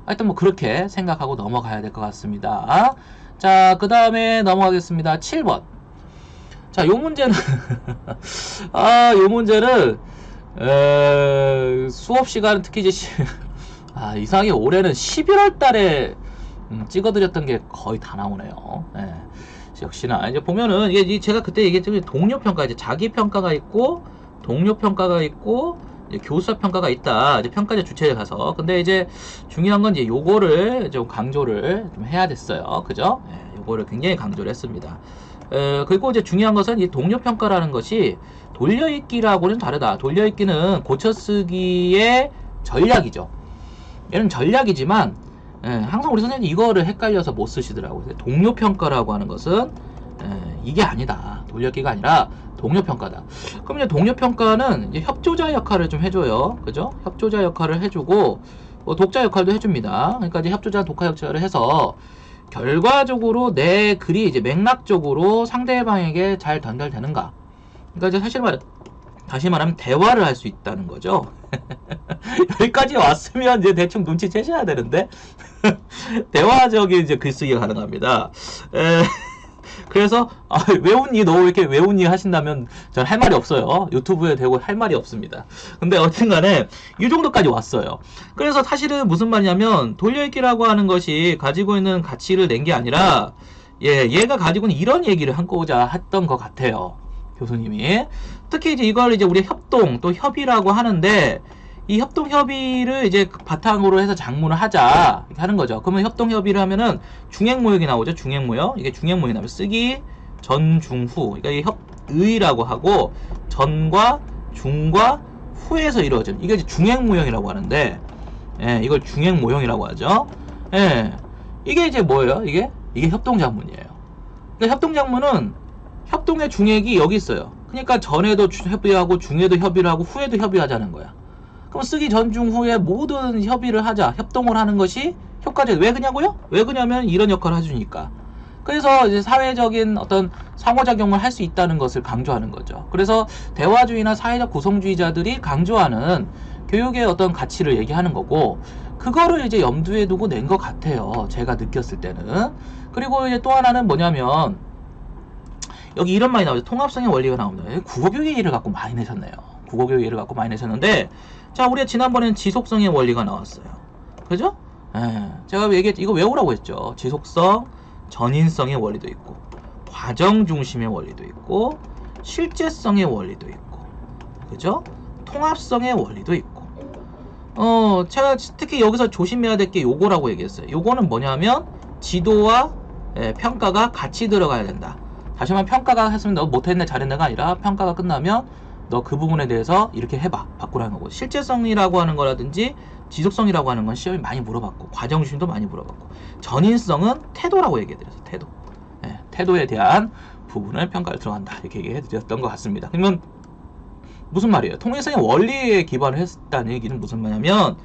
하여튼 뭐 그렇게 생각하고 넘어가야 될 것 같습니다. 자, 그 다음에 넘어가겠습니다. 7번. 자, 요 문제는 요 문제는 수업 시간 특히 이제 이상하게 올해는 11월 달에 찍어드렸던 게 거의 다 나오네요. 역시나 이제 보면은 이게 제가 그때 얘기했지만 동료 평가, 이제 자기 평가가 있고 동료 평가가 있고 이제 교수사 평가가 있다. 이제 평가자 주체에 가서. 근데 이제 중요한 건 이제 요거를 좀 강조를 좀 해야 됐어요. 그죠? 예, 요거를 굉장히 강조를 했습니다. 그리고 이제 중요한 것은 이 동료 평가라는 것이 돌려읽기라고는 다르다. 돌려읽기는 고쳐쓰기의 전략이죠. 얘는 전략이지만 항상 우리 선생님이 이거를 헷갈려서 못 쓰시더라고요. 동료 평가라고 하는 것은 이게 아니다. 돌려읽기가 아니라 동료 평가다. 그럼 이제 동료 평가는 이제 협조자 역할을 좀 해줘요. 그죠? 협조자 역할을 해주고 독자 역할도 해줍니다. 그러니까 이제 협조자, 독자 역할을 해서 결과적으로 내 글이 이제 맥락적으로 상대방에게 잘 전달되는가. 그러니까 이제 다시 말하면 대화를 할 수 있다는 거죠. 여기까지 왔으면 이제 대충 눈치채셔야 되는데 대화적인 이제 글쓰기가 가능합니다. 그래서 왜 웃니? 너 왜 이렇게 왜 웃니? 하신다면 전 할 말이 없어요. 유튜브에 대고 할 말이 없습니다. 근데 어쨌든간에 이 정도까지 왔어요. 그래서 사실은 무슨 말이냐면 돌려읽기라고 하는 것이 가지고 있는 가치를 낸 게 아니라 얘가 가지고 있는 이런 얘기를 한고자 했던 것 같아요. 교수님이. 특히 이제 이걸 이제 우리 협동 또 협의라고 하는데 이 협동 협의를 이제 바탕으로 해서 작문을 하자 이렇게 하는 거죠. 그러면 협동 협의를 하면은 중행모역이 나오죠. 중행모역. 이게 중행모역이 나오면 쓰기 전, 중, 후. 그러니까 이 협의라고 하고 전과 중과 후에서 이루어진 이게 이제 중행모역이라고 하는데 이걸 중행모형이라고 하죠. 이게 이제 뭐예요? 이게 협동작문이에요. 그러니까 협동작문은 협동의 중액이 여기 있어요. 그러니까 전에도 협의하고 중에도 협의를 하고 후에도 협의하자는 거야. 그럼 쓰기 전, 중, 후에 모든 협의를 하자, 협동을 하는 것이 효과적. 왜 그냐고요? 왜 그냐면 이런 역할을 해주니까. 그래서 이제 사회적인 어떤 상호작용을 할 수 있다는 것을 강조하는 거죠. 그래서 대화주의나 사회적 구성주의자들이 강조하는 교육의 어떤 가치를 얘기하는 거고, 그거를 이제 염두에 두고 낸 것 같아요. 제가 느꼈을 때는. 그리고 이제 또 하나는 뭐냐면, 여기 이런 말이 나오죠. 통합성의 원리가 나옵니다. 국어교육의 예를 갖고 많이 내셨네요. 국어교육 예를 갖고 많이 내셨는데, 자, 우리가 지난번에는 지속성의 원리가 나왔어요. 그죠? 제가 이거 외우라고 했죠. 지속성, 전인성의 원리도 있고, 과정 중심의 원리도 있고, 실제성의 원리도 있고, 그죠? 통합성의 원리도 있고. 제가 특히 여기서 조심해야 될 게 요거라고 얘기했어요. 요거는 뭐냐면, 지도와 평가가 같이 들어가야 된다. 다시 한번 평가가 했으면 너 못했네, 잘했네가 아니라 평가가 끝나면 너 그 부분에 대해서 이렇게 해봐. 바꾸라는 거고. 실제성이라고 하는 거라든지 지속성이라고 하는 건 시험이 많이 물어봤고, 과정중심도 많이 물어봤고, 전인성은 태도라고 얘기해드렸어요. 태도. 태도에 대한 부분을 평가를 들어간다. 이렇게 얘기해드렸던 것 같습니다. 그러면 무슨 말이에요? 통일성의 원리에 기반을 했다는 얘기는 무슨 말이냐면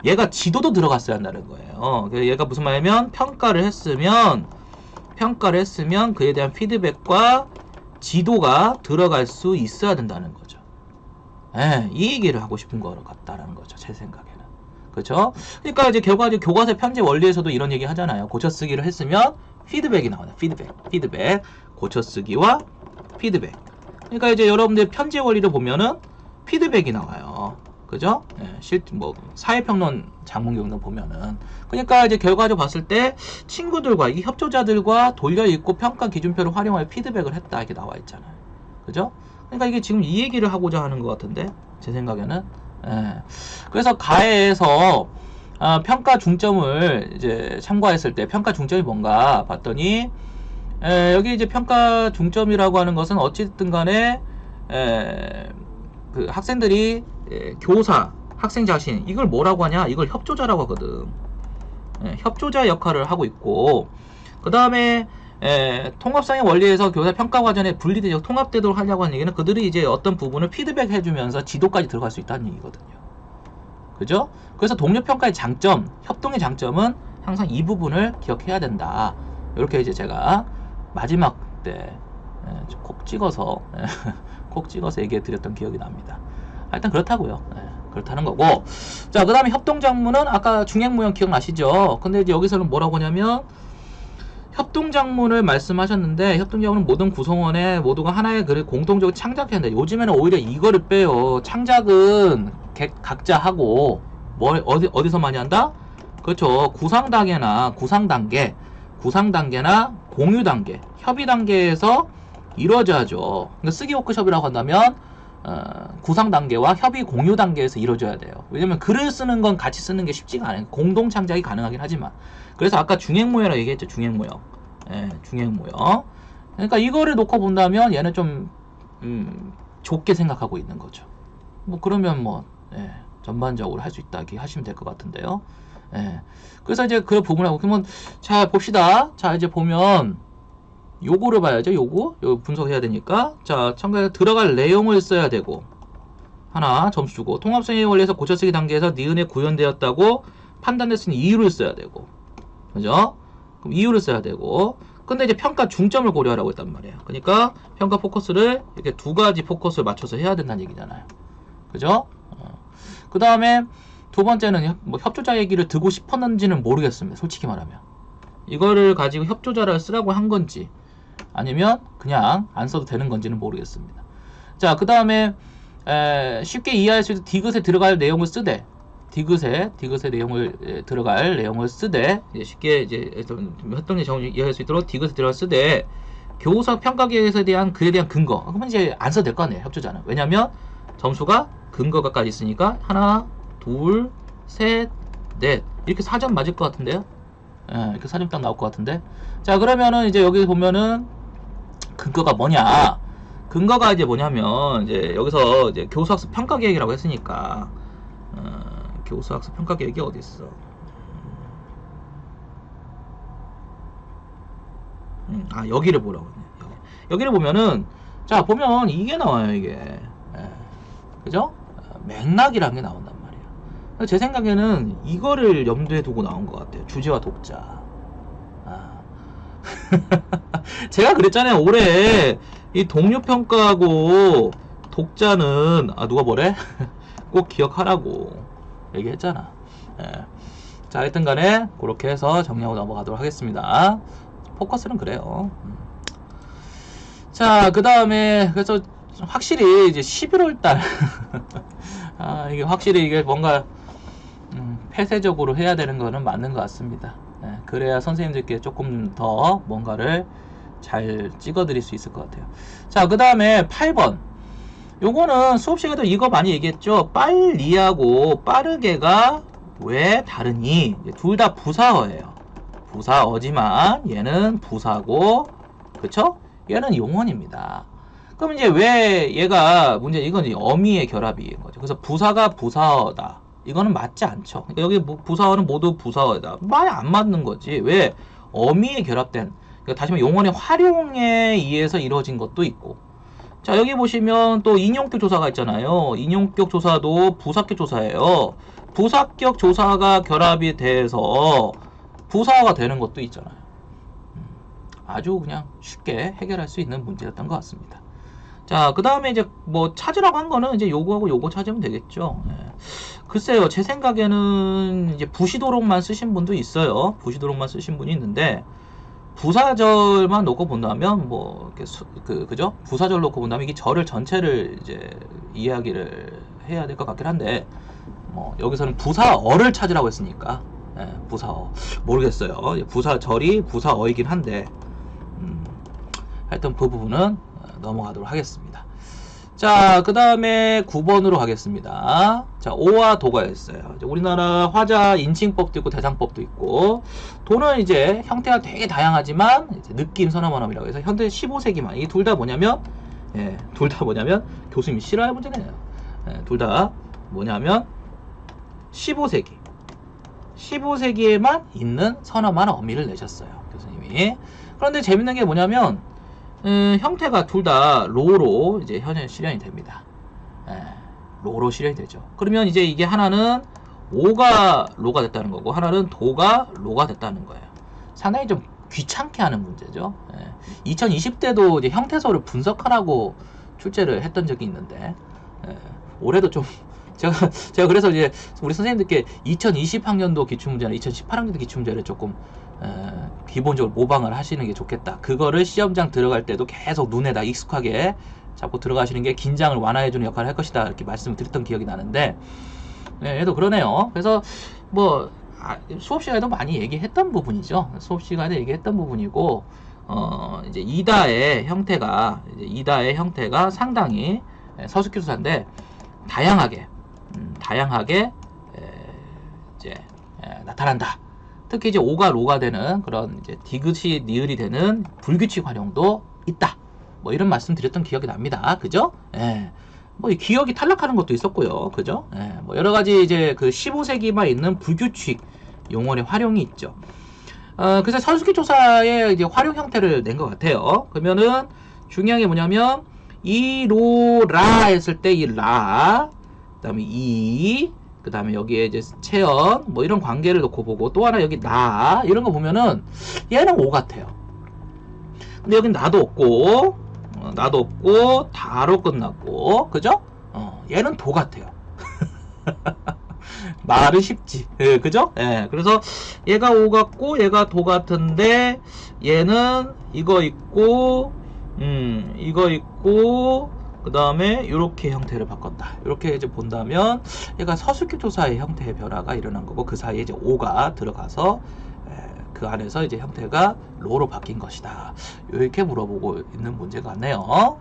얘가 지도도 들어갔어야 한다는 거예요. 얘가 무슨 말이냐면 평가를 했으면 그에 대한 피드백과 지도가 들어갈 수 있어야 된다는 거죠. 이 얘기를 하고 싶은 거 같다라는 거죠. 제 생각에는. 그렇죠? 그러니까 이제 결과적으로 교과서 편집 원리에서도 이런 얘기 하잖아요. 고쳐쓰기를 했으면 피드백이 나와요. 피드백. 고쳐쓰기와 피드백. 그러니까 이제 여러분들 편집 원리를 보면은 피드백이 나와요. 그죠? 사회평론 작문경도 보면은. 그러니까 이제 결과적으로 봤을 때 친구들과 이 협조자들과 돌려읽고 평가 기준표를 활용하여 피드백을 했다. 이렇게 나와 있잖아요. 그죠? 그러니까 이게 지금 이 얘기를 하고자 하는 것 같은데, 제 생각에는. 그래서 가해에서 평가 중점을 이제 참고했을 때 평가 중점이 뭔가 봤더니 여기 이제 평가 중점이라고 하는 것은 어찌됐든 간에 그 학생들이 교사, 학생 자신 이걸 뭐라고 하냐? 이걸 협조자라고 하거든. 협조자 역할을 하고 있고, 그 다음에 통합성의 원리에서 교사 평가 과정에 분리되도록 통합되도록 하려고 하는 얘기는 그들이 이제 어떤 부분을 피드백 해주면서 지도까지 들어갈 수 있다는 얘기거든요. 그죠? 그래서 동료평가의 장점, 협동의 장점은 항상 이 부분을 기억해야 된다. 이렇게 이제 제가 마지막 때 콕 찍어서 얘기해 드렸던 기억이 납니다. 일단 그렇다고요. 그렇다는 거고. 자, 그 다음에 협동작문은 아까 중행모형 기억나시죠? 근데 이제 여기서는 뭐라고 하냐면 협동작문을 말씀하셨는데, 협동작문은 모든 구성원의 모두가 하나의 글을 공통적으로 창작해야 한다. 요즘에는 오히려 이거를 빼요. 창작은 각자 하고 어디서 많이 한다? 그렇죠. 구상단계나 공유단계, 협의단계에서 이루어져야죠. 그러니까 쓰기 워크숍이라고 한다면 구상 단계와 협의 공유 단계에서 이루어져야 돼요. 왜냐면 글을 쓰는 건 같이 쓰는 게 쉽지가 않아요. 공동 창작이 가능하긴 하지만. 그래서 아까 중행모여라고 얘기했죠. 중행모여. 예, 중행모여. 그러니까 이거를 놓고 본다면 얘는 좀 좁게 생각하고 있는 거죠. 뭐 그러면 뭐 예, 전반적으로 할 수 있다기 하시면 될 것 같은데요. 예. 그래서 이제 그 부분하고 그러면 자 봅시다. 자 이제 보면 요거를 봐야죠. 요거 분석해야 되니까 자 참가에 들어갈 내용을 써야 되고 하나 점수 주고 통합성의 원리에서 고쳐쓰기 단계에서 니은에 구현되었다고 판단됐으니 이유를 써야 되고 그죠? 그럼 이유를 써야 되고 근데 이제 평가 중점을 고려하라고 했단 말이에요. 그러니까 평가 포커스를 이렇게 두 가지 포커스를 맞춰서 해야 된다는 얘기잖아요. 그죠? 그 다음에 두 번째는 뭐 협조자 얘기를 듣고 싶었는지는 모르겠습니다. 솔직히 말하면 이거를 가지고 협조자를 쓰라고 한 건지 아니면 그냥 안 써도 되는 건지는 모르겠습니다. 자, 그 다음에 쉽게 이해할 수 있는 디귿에 들어갈 내용을 쓰되 디귿에 내용을 들어갈 내용을 쓰되 쉽게 이제 했던 게 이해할 수 있도록 디귿에 들어갈 쓰되 교사 평가 계획에 대한 그에 대한 근거 그러면 이제 안 써도 될 거 아니에요. 협조자는 왜냐면 점수가 근거가까지 있으니까 하나 둘 셋 넷 이렇게 4점 맞을 것 같은데요. 이렇게 4점 딱 나올 것 같은데 자 그러면은 이제 여기 보면은 근거가 뭐냐 근거가 이제 뭐냐면 이제 여기서 이제 교수학습 평가 계획이라고 했으니까 교수학습 평가 계획이 어디 있어? 여기를 보라고 했네. 여기를 보면은 자 보면 이게 나와요 이게 그죠? 맥락이라는 게 나온단 말이에요. 제 생각에는 이거를 염두에 두고 나온 것 같아요. 주제와 독자. 제가 그랬잖아요. 올해 이 동료 평가하고 독자는 누가 뭐래? 꼭 기억하라고 얘기했잖아. 자 하여튼 간에 그렇게 해서 정리하고 넘어가도록 하겠습니다. 포커스는 그래요. 자 그 다음에 그래서 확실히 이제 11월달 이게 확실히 이게 뭔가 폐쇄적으로 해야 되는 거는 맞는 것 같습니다. 그래야 선생님들께 조금 더 뭔가를 잘 찍어 드릴 수 있을 것 같아요. 자 그 다음에 8번 요거는 수업 시간에도 이거 많이 얘기했죠. 빨리하고 빠르게가 왜 다르니? 둘 다 부사어예요. 부사어지만 얘는 부사고 그쵸? 얘는 용언입니다. 그럼 이제 왜 얘가 이건 어미의 결합인 거죠. 그래서 부사가 부사어다. 이거는 맞지 않죠. 그러니까 여기 부사어는 모두 부사어다. 많이 안 맞는 거지. 왜? 어미의 결합된 그러니까 다시 말해 용언의 활용에 의해서 이루어진 것도 있고 자 여기 보시면 또 인용격 조사가 있잖아요. 인용격 조사도 부사격 조사예요. 부사격 조사가 결합이 돼서 부사어가 되는 것도 있잖아요. 아주 그냥 쉽게 해결할 수 있는 문제였던 것 같습니다. 자, 그 다음에 이제 뭐 찾으라고 한 거는 이제 요거하고 요거 찾으면 되겠죠. 글쎄요, 제 생각에는 이제 부시도록만 쓰신 분도 있어요. 부시도록만 쓰신 분이 있는데, 부사절만 놓고 본다면, 뭐, 이렇게 그죠? 부사절 놓고 본다면 이게 절을 전체를 이제 이야기를 해야 될 것 같긴 한데, 뭐, 여기서는 부사어를 찾으라고 했으니까, 부사어. 모르겠어요. 부사절이 부사어이긴 한데, 하여튼 그 부분은 넘어가도록 하겠습니다. 자, 그 다음에 9번으로 가겠습니다. 자, 오와 도가 있어요. 우리나라 화자 인칭법도 있고 대상법도 있고 도는 이제 형태가 되게 다양하지만 이제 느낌 선언원어이라고 해서 현대 15세기만 이 둘 다 뭐냐면 둘 다 뭐냐면 교수님이 싫어할 문제네요. 둘 다 뭐냐면 15세기에만 있는 선언만 어미를 내셨어요. 교수님이. 그런데 재밌는 게 뭐냐면 형태가 둘 다 로로 이제 현재 실현이 됩니다. 로로 실현이 되죠. 그러면 이제 이게 하나는 오가 로가 됐다는 거고 하나는 도가 로가 됐다는 거예요. 상당히 좀 귀찮게 하는 문제죠. 2020대도 이제 형태소를 분석하라고 출제를 했던 적이 있는데 올해도 좀 제가 그래서 이제 우리 선생님들께 2020학년도 기출문제나 2018학년도 기출문제를 조금 기본적으로 모방을 하시는 게 좋겠다. 그거를 시험장 들어갈 때도 계속 눈에다 익숙하게 잡고 들어가시는 게 긴장을 완화해주는 역할을 할 것이다. 이렇게 말씀을 드렸던 기억이 나는데, 얘도 그러네요. 그래서 뭐 수업 시간에도 많이 얘기했던 부분이죠. 수업 시간에 얘기했던 부분이고, 이제 이다의 형태가 상당히 서술기조사인데 다양하게 이제 나타난다. 특히 이제 오가 로가 되는 그런 이제 디귿이 니을이 되는 불규칙 활용도 있다. 뭐 이런 말씀 드렸던 기억이 납니다. 그죠? 뭐 이 기억이 탈락하는 것도 있었고요. 그죠? 뭐 여러 가지 이제 그 15세기만 있는 불규칙 용어의 활용이 있죠. 그래서 서술기 조사의 이제 활용 형태를 낸 것 같아요. 그러면은 중요한 게 뭐냐면 이, 로, 라 했을 때 이 라, 그 다음에 이, 그 다음에 여기에 이제 체연, 뭐 이런 관계를 놓고 보고 또 하나 여기 나, 이런 거 보면은 얘는 오 같아요. 근데 여긴 나도 없고, 다로 끝났고, 그죠? 얘는 도 같아요. 말은 쉽지. 그죠? 그래서 얘가 오 같고, 얘가 도 같은데, 얘는 이거 있고, 이거 있고, 그 다음에 이렇게 형태를 바꿨다. 이렇게 이제 본다면 얘가 서술기 조사의 형태의 변화가 일어난 거고 그 사이에 이제 오가 들어가서 그 안에서 이제 형태가 로로 바뀐 것이다. 이렇게 물어보고 있는 문제 같네요.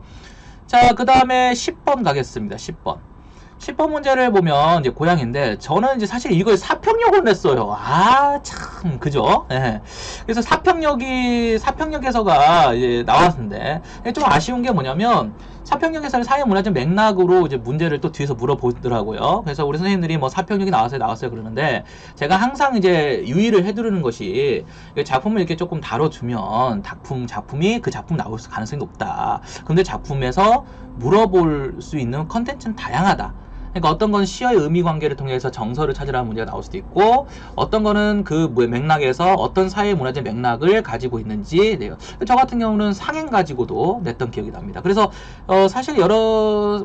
자, 그 다음에 10번 가겠습니다. 10번 문제를 보면 이제 고양인데 저는 이제 사실 이걸 사평역을 냈어요. 참 그죠? 그래서 사평역에서가 이제 나왔는데 좀 아쉬운 게 뭐냐면 사평역에서는 사회문화적 맥락으로 이제 문제를 또 뒤에서 물어보더라고요. 그래서 우리 선생님들이 뭐 사평역이 나왔어요 그러는데 제가 항상 이제 유의를 해두는 것이 작품을 이렇게 조금 다뤄주면 작품이 그 작품 나올 가능성이 높다. 근데 작품에서 물어볼 수 있는 컨텐츠는 다양하다. 그러니까 어떤 건 시어의 의미 관계를 통해서 정서를 찾으라는 문제가 나올 수도 있고 어떤 거는 그 맥락에서 어떤 사회 문화적 맥락을 가지고 있는지 저 같은 경우는 상행 가지고도 냈던 기억이 납니다. 그래서 사실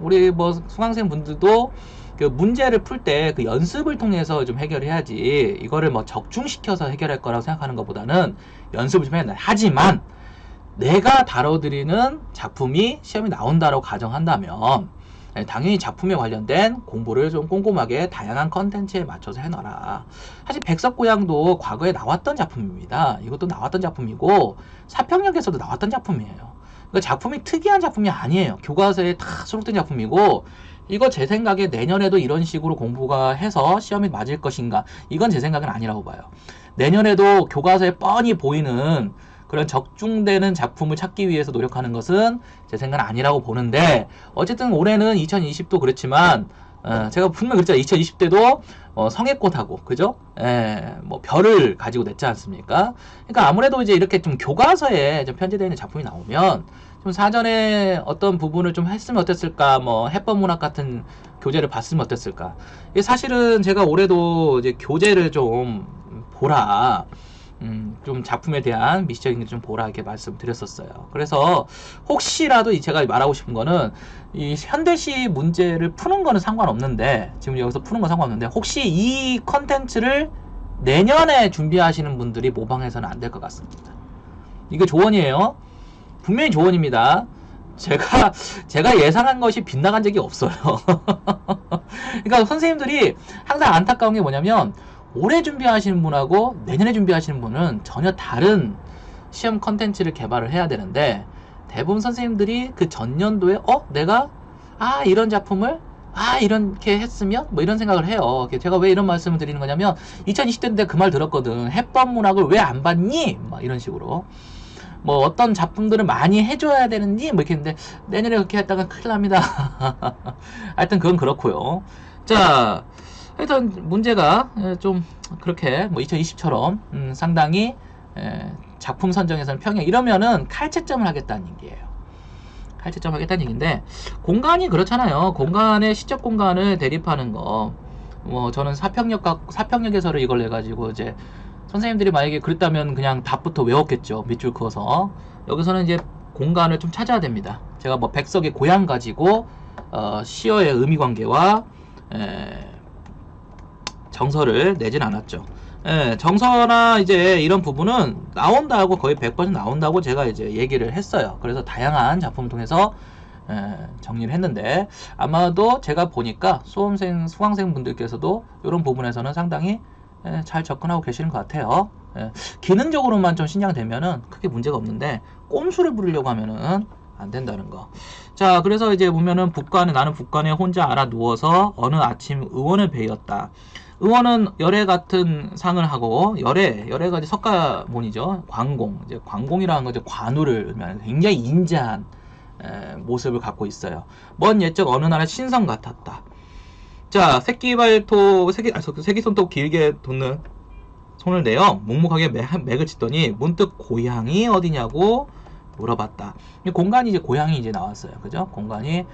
우리 뭐 수강생 분들도 그 문제를 풀 때 그 연습을 통해서 좀 해결해야지 이거를 뭐 적중시켜서 해결할 거라고 생각하는 것보다는 연습을 좀 해야 된다. 하지만 내가 다뤄드리는 작품이 시험에 나온다고 가정한다면 당연히 작품에 관련된 공부를 좀 꼼꼼하게 다양한 컨텐츠에 맞춰서 해놔라. 사실 백석고양도 과거에 나왔던 작품입니다. 이것도 나왔던 작품이고 사평역에서도 나왔던 작품이에요. 그러니까 작품이 특이한 작품이 아니에요. 교과서에 다 수록된 작품이고 이거 제 생각에 내년에도 이런 식으로 공부가 해서 시험에 맞을 것인가 이건 제 생각은 아니라고 봐요. 내년에도 교과서에 뻔히 보이는 그런 적중되는 작품을 찾기 위해서 노력하는 것은 제 생각은 아니라고 보는데 어쨌든 올해는 2020도 그렇지만 제가 분명히 그랬잖아요. 2020대도 성애꽃하고 그죠? 뭐 별을 가지고 냈지 않습니까? 그러니까 아무래도 이제 이렇게 좀 교과서에 좀 편제되어 있는 작품이 나오면 좀 사전에 어떤 부분을 좀 했으면 어땠을까? 뭐 해법 문학 같은 교재를 봤으면 어땠을까? 이게 사실은 제가 올해도 이제 교재를 좀 보라. 좀 작품에 대한 미시적인 게 좀 보라 이렇게 말씀드렸었어요. 그래서 혹시라도 제가 말하고 싶은 거는 이 현대시 문제를 푸는 거는 상관없는데 지금 여기서 푸는 건 상관없는데 혹시 이 컨텐츠를 내년에 준비하시는 분들이 모방해서는 안 될 것 같습니다. 이게 조언이에요. 분명히 조언입니다. 제가 예상한 것이 빗나간 적이 없어요. 그러니까 선생님들이 항상 안타까운 게 뭐냐면 올해 준비하시는 분하고 내년에 준비하시는 분은 전혀 다른 시험 컨텐츠를 개발을 해야 되는데 대부분 선생님들이 그 전년도에 내가 이런 작품을 이렇게 했으면 뭐 이런 생각을 해요. 제가 왜 이런 말씀을 드리는 거냐면 2020대인데 그 말 들었거든. 해법 문학을 왜 안 봤니? 막 이런 식으로 뭐 어떤 작품들을 많이 해줘야 되는지 뭐 이렇게 했는데 내년에 그렇게 했다가 큰일 납니다. 하여튼 그건 그렇고요. 자, 하여튼 문제가 좀 그렇게 뭐 2020처럼 상당히 작품 선정에서는 평행 이러면은 칼채점을 하겠다는 얘기예요. 칼채점 하겠다는 얘기인데 공간이 그렇잖아요. 공간에 시적 공간을 대립하는 거 뭐 저는 사평역에서를 이걸 내가지고 이제 선생님들이 만약에 그랬다면 그냥 답부터 외웠겠죠. 밑줄 그어서 여기서는 이제 공간을 좀 찾아야 됩니다. 제가 뭐 백석의 고향 가지고 시어의 의미관계와 정서를 내진 않았죠. 정서나 이제 이런 부분은 나온다고 거의 100% 나온다고 제가 이제 얘기를 했어요. 그래서 다양한 작품을 통해서 정리를 했는데 아마도 제가 보니까 수강생 분들께서도 이런 부분에서는 상당히 잘 접근하고 계시는 것 같아요. 기능적으로만 좀 신장되면은 크게 문제가 없는데 꼼수를 부리려고 하면은 안 된다는 거. 자, 그래서 이제 보면은 나는 북간에 혼자 알아 누워서 어느 아침 의원을 베었다. 의원은 열애 같은 상을 하고, 열애가 이제 석가모니죠. 관공. 이제 관공이라는 거 이제 관우를 의미하는 굉장히 인자한 모습을 갖고 있어요. 먼 옛적 어느 나라 신성 같았다. 자, 새끼손톱 길게 돋는 손을 내어 묵묵하게 맥을 짚더니 문득 고향이 어디냐고 물어봤다. 공간이 이제 고향이 이제 나왔어요. 그죠? 공간이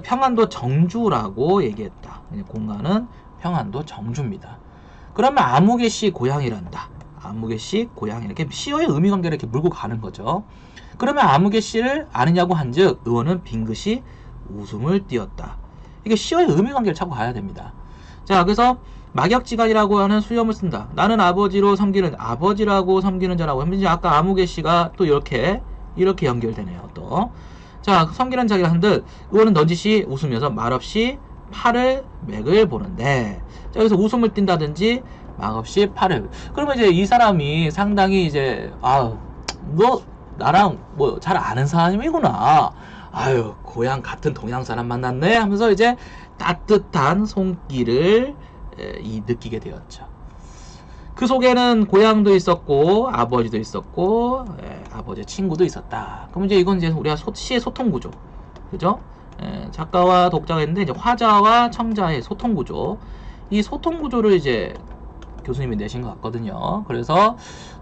평안도 정주라고 얘기했다. 공간은 평안도 정주입니다. 그러면 아무개씨 고향이란다. 아무개씨 고향 이렇게 시어의 의미관계를 이렇게 물고 가는 거죠. 그러면 아무개씨를 아느냐고 한즉 의원은 빙긋이 웃음을 띄었다. 이게 시어의 의미관계를 찾고 가야 됩니다. 자, 그래서 막역지간이라고 하는 수염을 쓴다. 나는 아버지라고 섬기는 자라고 하면 아까 아무개씨가 또 이렇게 연결되네요. 또 자, 섬기는 자가 한듯 의원은 넌지시 웃으면서 말없이 팔을 맥을 보는데, 자, 여기서 웃음을 띈다든지 말없이 팔을, 그러면 이제 이 사람이 상당히 이제 너 나랑 뭐 잘 아는 사람이구나, 아유 고향 같은 동양 사람 만났네 하면서 이제 따뜻한 손길을 느끼게 되었죠. 그 속에는 고향도 있었고 아버지도 있었고 아버지의 친구도 있었다. 그럼 이제 이건 이제 우리가 시의 소통 구조, 그죠? 작가와 독자가 있는데 이제 화자와 청자의 소통 구조, 이 소통 구조를 이제 교수님이 내신 것 같거든요. 그래서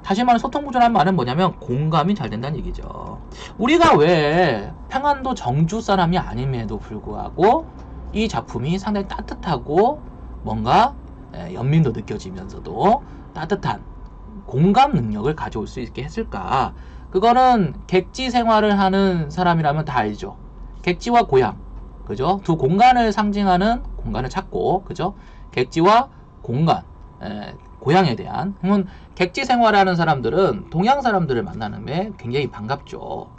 다시 말해 소통 구조라는 말은 뭐냐면 공감이 잘 된다는 얘기죠. 우리가 왜 평안도 정주 사람이 아님에도 불구하고 이 작품이 상당히 따뜻하고 뭔가 연민도 느껴지면서도 따뜻한 공감 능력을 가져올 수 있게 했을까? 그거는 객지 생활을 하는 사람이라면 다 알죠. 객지와 고향, 그죠? 두 공간을 상징하는 공간을 찾고, 그죠? 객지와 공간, 고향에 대한. 그러면 객지 생활하는 사람들은 동양 사람들을 만나는 게 굉장히 반갑죠.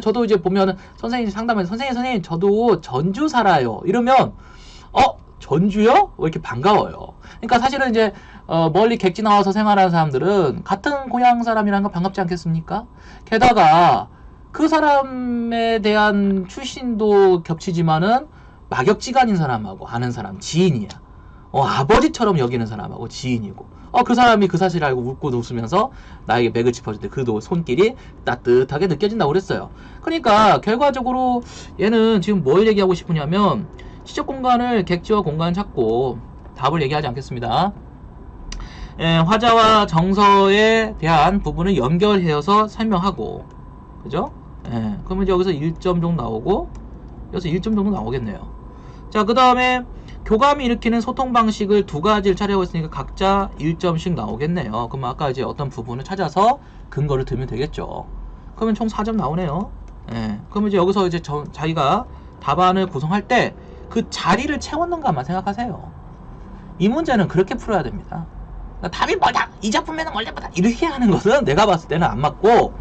저도 이제 보면은 선생님 상담에서 선생님 저도 전주 살아요 이러면 전주요? 왜 이렇게 반가워요. 그러니까 사실은 이제 멀리 객지 나와서 생활하는 사람들은 같은 고향 사람이라는 건 반갑지 않겠습니까? 게다가 그 사람에 대한 출신도 겹치지만은 막역지간인 사람하고 아는 사람, 지인이야. 아버지처럼 여기는 사람하고 지인이고, 그 사람이 그 사실을 알고 웃고 웃으면서 나에게 맥을 짚어줄 때 그 손길이 따뜻하게 느껴진다고 그랬어요. 그러니까 결과적으로 얘는 지금 뭘 얘기하고 싶으냐면 시적 공간을 객지와 공간을 찾고, 답을 얘기하지 않겠습니다. 화자와 정서에 대한 부분을 연결해서 설명하고, 그죠? 그러면 이제 여기서 1점 정도 나오고, 여기서 1점 정도 나오겠네요. 자, 그 다음에 교감이 일으키는 소통 방식을 두 가지를 차려고 했으니까 각자 1점씩 나오겠네요. 그럼 아까 이제 어떤 부분을 찾아서 근거를 들면 되겠죠. 그러면 총 4점 나오네요. 그러면 이제 여기서 이제 자기가 답안을 구성할 때 그 자리를 채웠는가만 생각하세요. 이 문제는 그렇게 풀어야 됩니다. 답이 뭐다! 이 작품에는 원래 뭐다! 이렇게 하는 것은 내가 봤을 때는 안 맞고,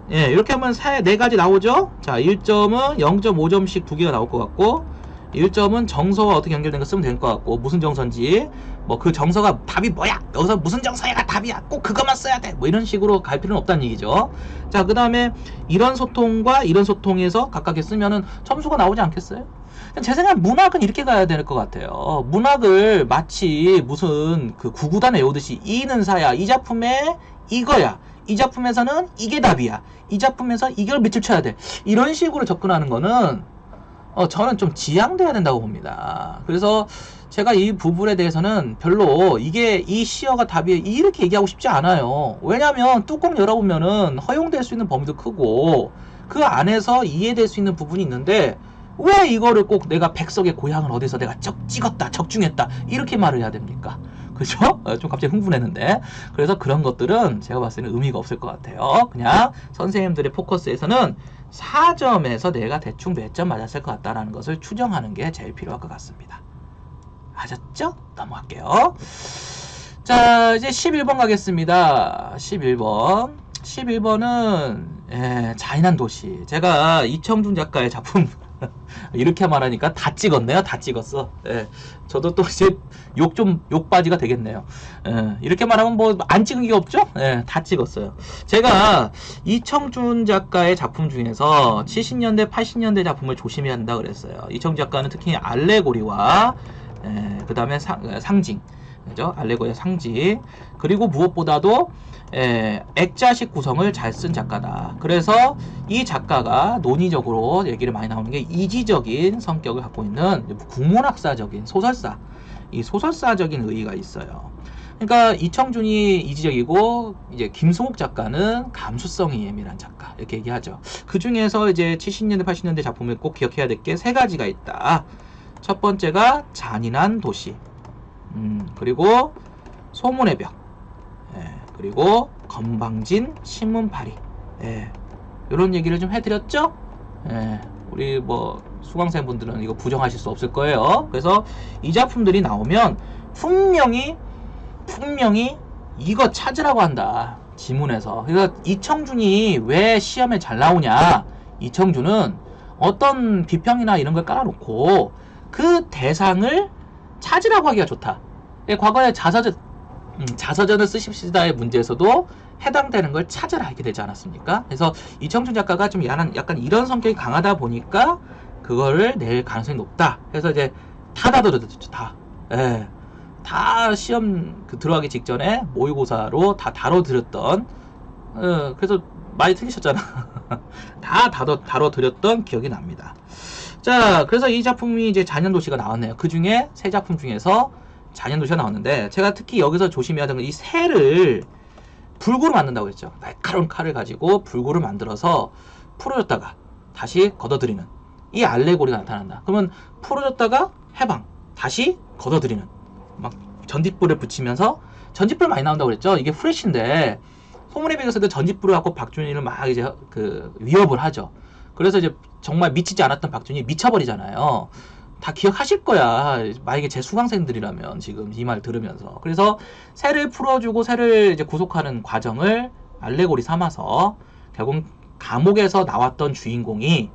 이렇게 하면 4가지 나오죠? 자, 1점은 0.5점씩 두 개가 나올 것 같고, 1점은 정서와 어떻게 연결된 거 쓰면 될 것 같고, 무슨 정서인지, 뭐 그 정서가 답이 뭐야! 여기서 무슨 정서가 답이야! 꼭 그것만 써야 돼! 뭐 이런 식으로 갈 필요는 없다는 얘기죠. 자, 그 다음에 이런 소통과 이런 소통에서 각각 쓰면은 점수가 나오지 않겠어요? 제 생각엔 문학은 이렇게 가야 될 것 같아요. 문학을 마치 무슨 그 구구단 외우듯이 이는 사야, 이 작품에 이거야, 이 작품에서는 이게 답이야, 이 작품에서 이걸 밑줄 쳐야 돼, 이런 식으로 접근하는 거는 저는 좀 지양돼야 된다고 봅니다. 그래서 제가 이 부분에 대해서는 별로 이 시어가 답이에요 이렇게 얘기하고 싶지 않아요. 왜냐면 뚜껑 열어보면은 허용될 수 있는 범위도 크고 그 안에서 이해될 수 있는 부분이 있는데, 왜 이거를 꼭 내가 백석의 고향을 어디서 내가 찍었다, 적중했다 이렇게 말을 해야 됩니까? 그죠? 좀 갑자기 흥분했는데. 그래서 그런 것들은 제가 봤을 때는 의미가 없을 것 같아요. 그냥 선생님들의 포커스에서는 4점에서 내가 대충 몇 점 맞았을 것 같다라는 것을 추정하는 게 제일 필요할 것 같습니다. 아셨죠? 넘어갈게요. 자, 이제 11번 가겠습니다. 11번은 잔인한 도시. 제가 이청준 작가의 작품 이렇게 말하니까 다 찍었네요. 다 찍었어. 예. 저도 또 이제 욕바지가 되겠네요. 예. 이렇게 말하면 뭐 안 찍은 게 없죠? 예. 다 찍었어요. 제가 이청준 작가의 작품 중에서 70년대, 80년대 작품을 조심해야 한다 그랬어요. 이청준 작가는 특히 알레고리와 그 다음에 상징, 그죠? 알레고리와 상징, 그리고 무엇보다도 액자식 구성을 잘 쓴 작가다. 그래서 이 작가가 논의적으로 얘기를 많이 나오는 게 이지적인 성격을 갖고 있는 국문학사적인 소설사, 이 소설사적인 의의가 있어요. 그러니까 이청준이 이지적이고 이제 김승옥 작가는 감수성이 예민한 작가 이렇게 얘기하죠. 그 중에서 이제 70년대 80년대 작품을 꼭 기억해야 될 게 세 가지가 있다. 첫 번째가 잔인한 도시, 그리고 소문의 벽, 그리고 건방진 신문파리. 이런 얘기를 좀 해드렸죠? 우리 뭐 수강생분들은 이거 부정하실 수 없을 거예요. 그래서 이 작품들이 나오면 분명히 이거 찾으라고 한다. 지문에서. 그러니까 이청준이 왜 시험에 잘 나오냐? 이청준은 어떤 비평이나 이런 걸 깔아놓고 그 대상을 찾으라고 하기가 좋다. 과거에 자서전을 쓰십시다의 문제에서도 해당되는 걸 찾으라 이렇게 되지 않았습니까? 그래서 이청준 작가가 좀 약간 이런 성격이 강하다 보니까 그거를 낼 가능성이 높다. 그래서 이제 다 다뤄졌죠. 다 시험 들어가기 직전에 모의고사로 다 다뤄드렸던, 그래서 많이 틀리셨잖아. 다 다뤄드렸던 기억이 납니다. 자, 그래서 이 작품이 이제 잔연도시가 나왔네요. 그 중에 세 작품 중에서 잔연도시가 나왔는데, 제가 특히 여기서 조심해야 되는 건 이 새를 불구로 만든다고 했죠. 날카로운 칼을 가지고 불구를 만들어서 풀어줬다가 다시 걷어들이는 이 알레고리가 나타난다. 그러면 풀어줬다가 해방, 다시 걷어들이는, 막 전딧불을 붙이면서, 전딧불 많이 나온다고 그랬죠. 이게 후레쉬인데 소문의 벽에서도 전짓불을 갖고 박준희를 막 이제 위협을 하죠. 그래서 이제 정말 미치지 않았던 박준희 미쳐버리잖아요. 다 기억하실 거야. 만약에 제 수강생들이라면 지금 이 말 들으면서. 그래서 새를 풀어주고 새를 이제 구속하는 과정을 알레고리 삼아서 결국 감옥에서 나왔던 주인공이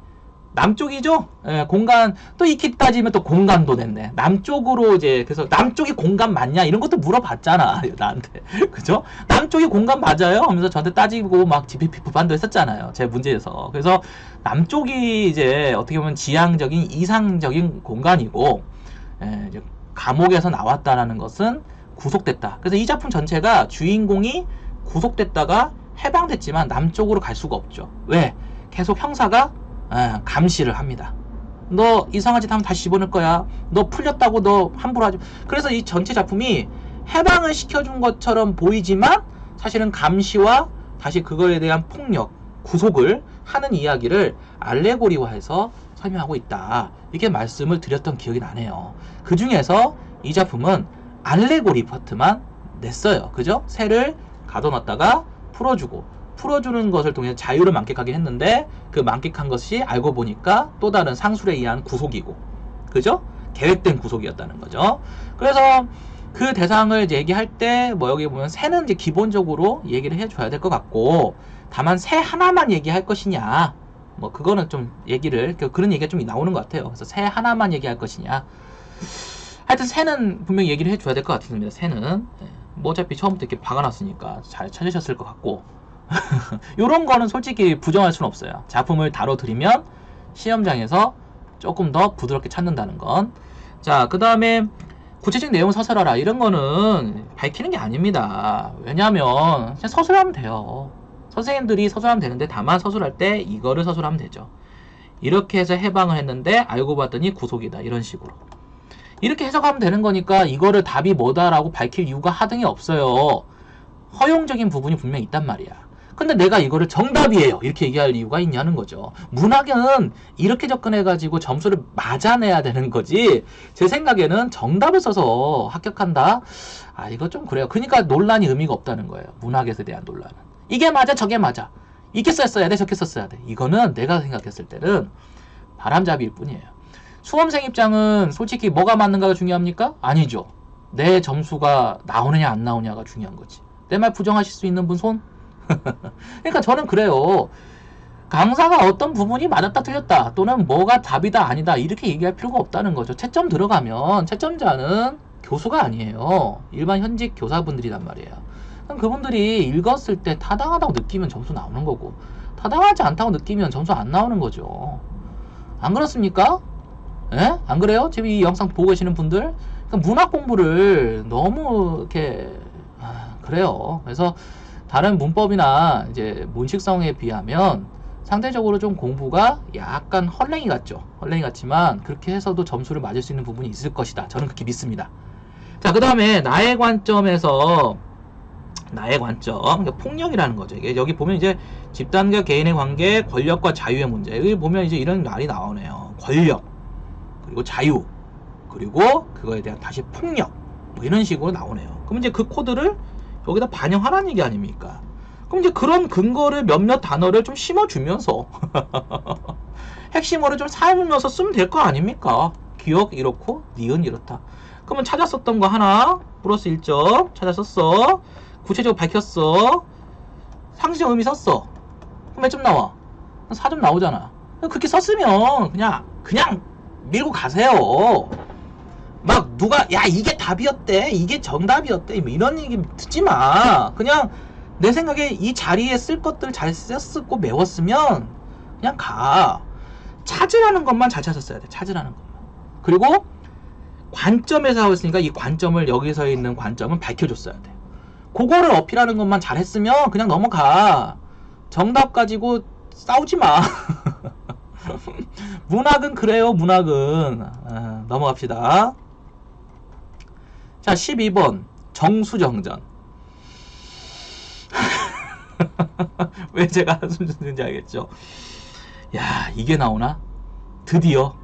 남쪽이죠? 공간, 또 이렇게 따지면 또 공간도 됐네. 남쪽으로 이제, 그래서 남쪽이 공간 맞냐? 이런 것도 물어봤잖아. 나한테. 그죠? 남쪽이 공간 맞아요? 하면서 저한테 따지고 막 비판도 했었잖아요. 제 문제에서. 그래서 남쪽이 이제 어떻게 보면 지향적인, 이상적인 공간이고, 이제 감옥에서 나왔다라는 것은 구속됐다. 그래서 이 작품 전체가 주인공이 구속됐다가 해방됐지만 남쪽으로 갈 수가 없죠. 왜? 계속 형사가 감시를 합니다. 너 이상한 짓 하면 다시 집어넣을 거야. 너 풀렸다고 너 함부로 하지. 그래서 이 전체 작품이 해방을 시켜준 것처럼 보이지만 사실은 감시와 다시 그거에 대한 폭력, 구속을 하는 이야기를 알레고리화해서 설명하고 있다. 이렇게 말씀을 드렸던 기억이 나네요. 그 중에서 이 작품은 알레고리 파트만 냈어요. 그죠? 새를 가둬놨다가 풀어주는 것을 통해 자유를 만끽하게 했는데, 그 만끽한 것이 알고 보니까 또 다른 상술에 의한 구속이고, 그죠? 계획된 구속이었다는 거죠. 그래서 그 대상을 이제 얘기할 때, 뭐 여기 보면 새는 이제 기본적으로 얘기를 해줘야 될 것 같고, 다만 새 하나만 얘기할 것이냐, 뭐 그거는 좀 얘기를, 그런 얘기가 좀 나오는 것 같아요. 그래서 새 하나만 얘기할 것이냐. 하여튼 새는 분명히 얘기를 해줘야 될 것 같습니다. 새는. 뭐 어차피 처음부터 이렇게 박아놨으니까 잘 찾으셨을 것 같고. 요런 거는 솔직히 부정할 수는 없어요. 작품을 다뤄드리면 시험장에서 조금 더 부드럽게 찾는다는 건. 자, 그 다음에 구체적인 내용을 서술하라. 이런 거는 밝히는 게 아닙니다. 왜냐하면 그냥 서술하면 돼요. 선생님들이 서술하면 되는데, 다만 서술할 때 이거를 서술하면 되죠. 이렇게 해서 해방을 했는데 알고 봤더니 구속이다. 이런 식으로. 이렇게 해석하면 되는 거니까 이거를 답이 뭐다라고 밝힐 이유가 하등이 없어요. 허용적인 부분이 분명히 있단 말이야. 근데 내가 이거를 정답이에요 이렇게 얘기할 이유가 있냐는 거죠. 문학은 이렇게 접근해가지고 점수를 맞아내야 되는 거지, 제 생각에는 정답을 써서 합격한다? 이거 좀 그래요. 그러니까 논란이 의미가 없다는 거예요. 문학에 대한 논란은. 이게 맞아 저게 맞아, 이렇게 썼어야 돼 저렇게 썼어야 돼, 이거는 내가 생각했을 때는 바람잡이일 뿐이에요. 수험생 입장은 솔직히 뭐가 맞는가가 중요합니까? 아니죠. 내 점수가 나오느냐 안 나오냐가 중요한 거지. 내 말 부정하실 수 있는 분 손? 그러니까 저는 그래요. 강사가 어떤 부분이 맞았다 틀렸다 또는 뭐가 답이다 아니다 이렇게 얘기할 필요가 없다는 거죠. 채점 들어가면 채점자는 교수가 아니에요. 일반 현직 교사분들이란 말이에요. 그럼 그분들이 읽었을 때 타당하다고 느끼면 점수 나오는 거고 타당하지 않다고 느끼면 점수 안 나오는 거죠. 안 그렇습니까? 예? 안 그래요? 지금 이 영상 보고 계시는 분들 문학 공부를 너무 이렇게 그래요. 그래서 다른 문법이나 이제 문식성에 비하면 상대적으로 좀 공부가 약간 헐랭이 같죠. 헐랭이 같지만 그렇게 해서도 점수를 맞을 수 있는 부분이 있을 것이다. 저는 그렇게 믿습니다. 자, 그 다음에 나의 관점에서 나의 관점, 그러니까 폭력이라는 거죠. 이게 여기 보면 이제 집단과 개인의 관계, 권력과 자유의 문제. 여기 보면 이제 이런 말이 나오네요. 권력, 그리고 자유, 그리고 그거에 대한 다시 폭력, 뭐 이런 식으로 나오네요. 그럼 이제 그 코드를 여기다 반영하라는 얘기 아닙니까? 그럼 이제 그런 근거를 몇몇 단어를 좀 심어주면서 핵심어를 좀 살면서 쓰면 될 거 아닙니까? 기억 이렇고 니은 이렇다. 그러면 찾았었던 거 하나 플러스 1점 찾았었어. 구체적으로 밝혔어. 상징적 의미 썼어. 그럼 몇 점 나와? 4점 나오잖아. 그렇게 썼으면 그냥 밀고 가세요. 막 누가 야 이게 답이었대 이게 정답이었대 뭐 이런 얘기 듣지 마. 그냥 내 생각에 이 자리에 쓸 것들 잘 썼고 메웠으면 그냥 가. 찾으라는 것만 잘 찾았어야 돼. 찾으라는 것만. 그리고 관점에서 하고 있으니까 이 관점을 여기서 있는 관점은 밝혀줬어야 돼. 그거를 어필하는 것만 잘했으면 그냥 넘어가. 정답 가지고 싸우지 마. 문학은 그래요. 문학은 넘어갑시다. 자 12번 정수정전. 왜 제가 한숨 짓는지 알겠죠? 야 이게 나오나? 드디어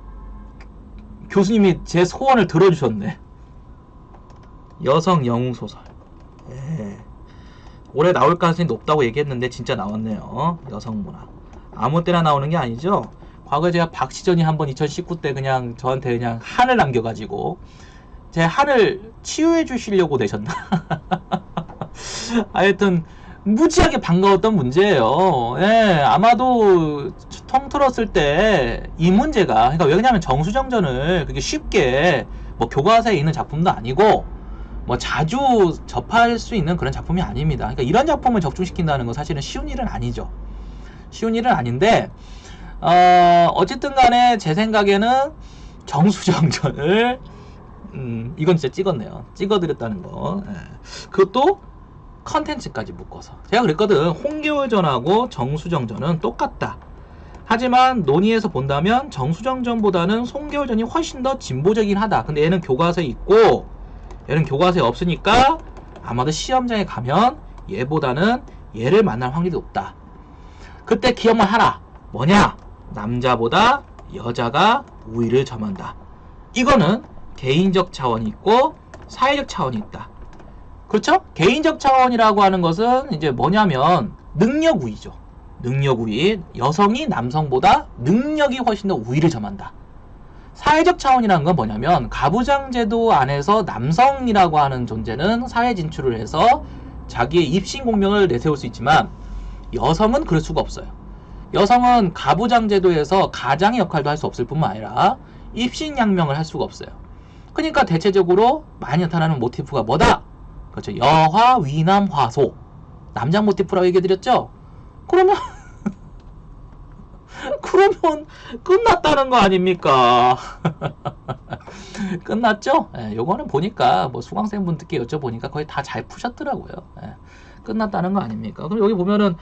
교수님이 제 소원을 들어주셨네. 여성 영웅소설. 예. 올해 나올 가능성이 높다고 얘기했는데 진짜 나왔네요. 여성문학. 아무 때나 나오는 게 아니죠. 과거에 제가 박시전이 한번 2019 때 그냥 저한테 그냥 한을 남겨가지고 제 한을 치유해 주시려고 내셨나? 하여튼 무지하게 반가웠던 문제예요. 예, 아마도 통틀었을 때 이 문제가 그러니까 왜냐면 정수정전을 그게 쉽게 뭐 교과서에 있는 작품도 아니고 뭐 자주 접할 수 있는 그런 작품이 아닙니다. 그러니까 이런 작품을 적중시킨다는 건 사실은 쉬운 일은 아니죠. 쉬운 일은 아닌데 어쨌든 간에 제 생각에는 정수정전을 이건 진짜 찍었네요. 찍어드렸다는 거. 예. 그것도 컨텐츠까지 묶어서 제가 그랬거든. 홍계월전하고 정수정전은 똑같다. 하지만 논의에서 본다면 정수정전보다는 송계월전이 훨씬 더 진보적이긴 하다. 근데 얘는 교과서에 있고 얘는 교과서에 없으니까 아마도 시험장에 가면 얘보다는 얘를 만날 확률이 높다. 그때 기억만 하라. 뭐냐? 남자보다 여자가 우위를 점한다. 이거는 개인적 차원이 있고 사회적 차원이 있다. 그렇죠? 개인적 차원이라고 하는 것은 이제 뭐냐면 능력 우위죠. 능력 우위. 여성이 남성보다 능력이 훨씬 더 우위를 점한다. 사회적 차원이라는 건 뭐냐면 가부장제도 안에서 남성이라고 하는 존재는 사회 진출을 해서 자기의 입신 공명을 내세울 수 있지만 여성은 그럴 수가 없어요. 여성은 가부장제도에서 가장의 역할도 할 수 없을 뿐만 아니라 입신양명을 할 수가 없어요. 그러니까 대체적으로 많이 나타나는 모티프가 뭐다? 그렇죠. 여화, 위남, 화소. 남자 모티프라고 얘기해드렸죠? 그러면 끝났다는 거 아닙니까? 끝났죠? 예, 요거는 보니까 뭐 수강생분들께 여쭤보니까 거의 다 잘 푸셨더라고요. 예, 끝났다는 거 아닙니까? 그럼 여기 보면은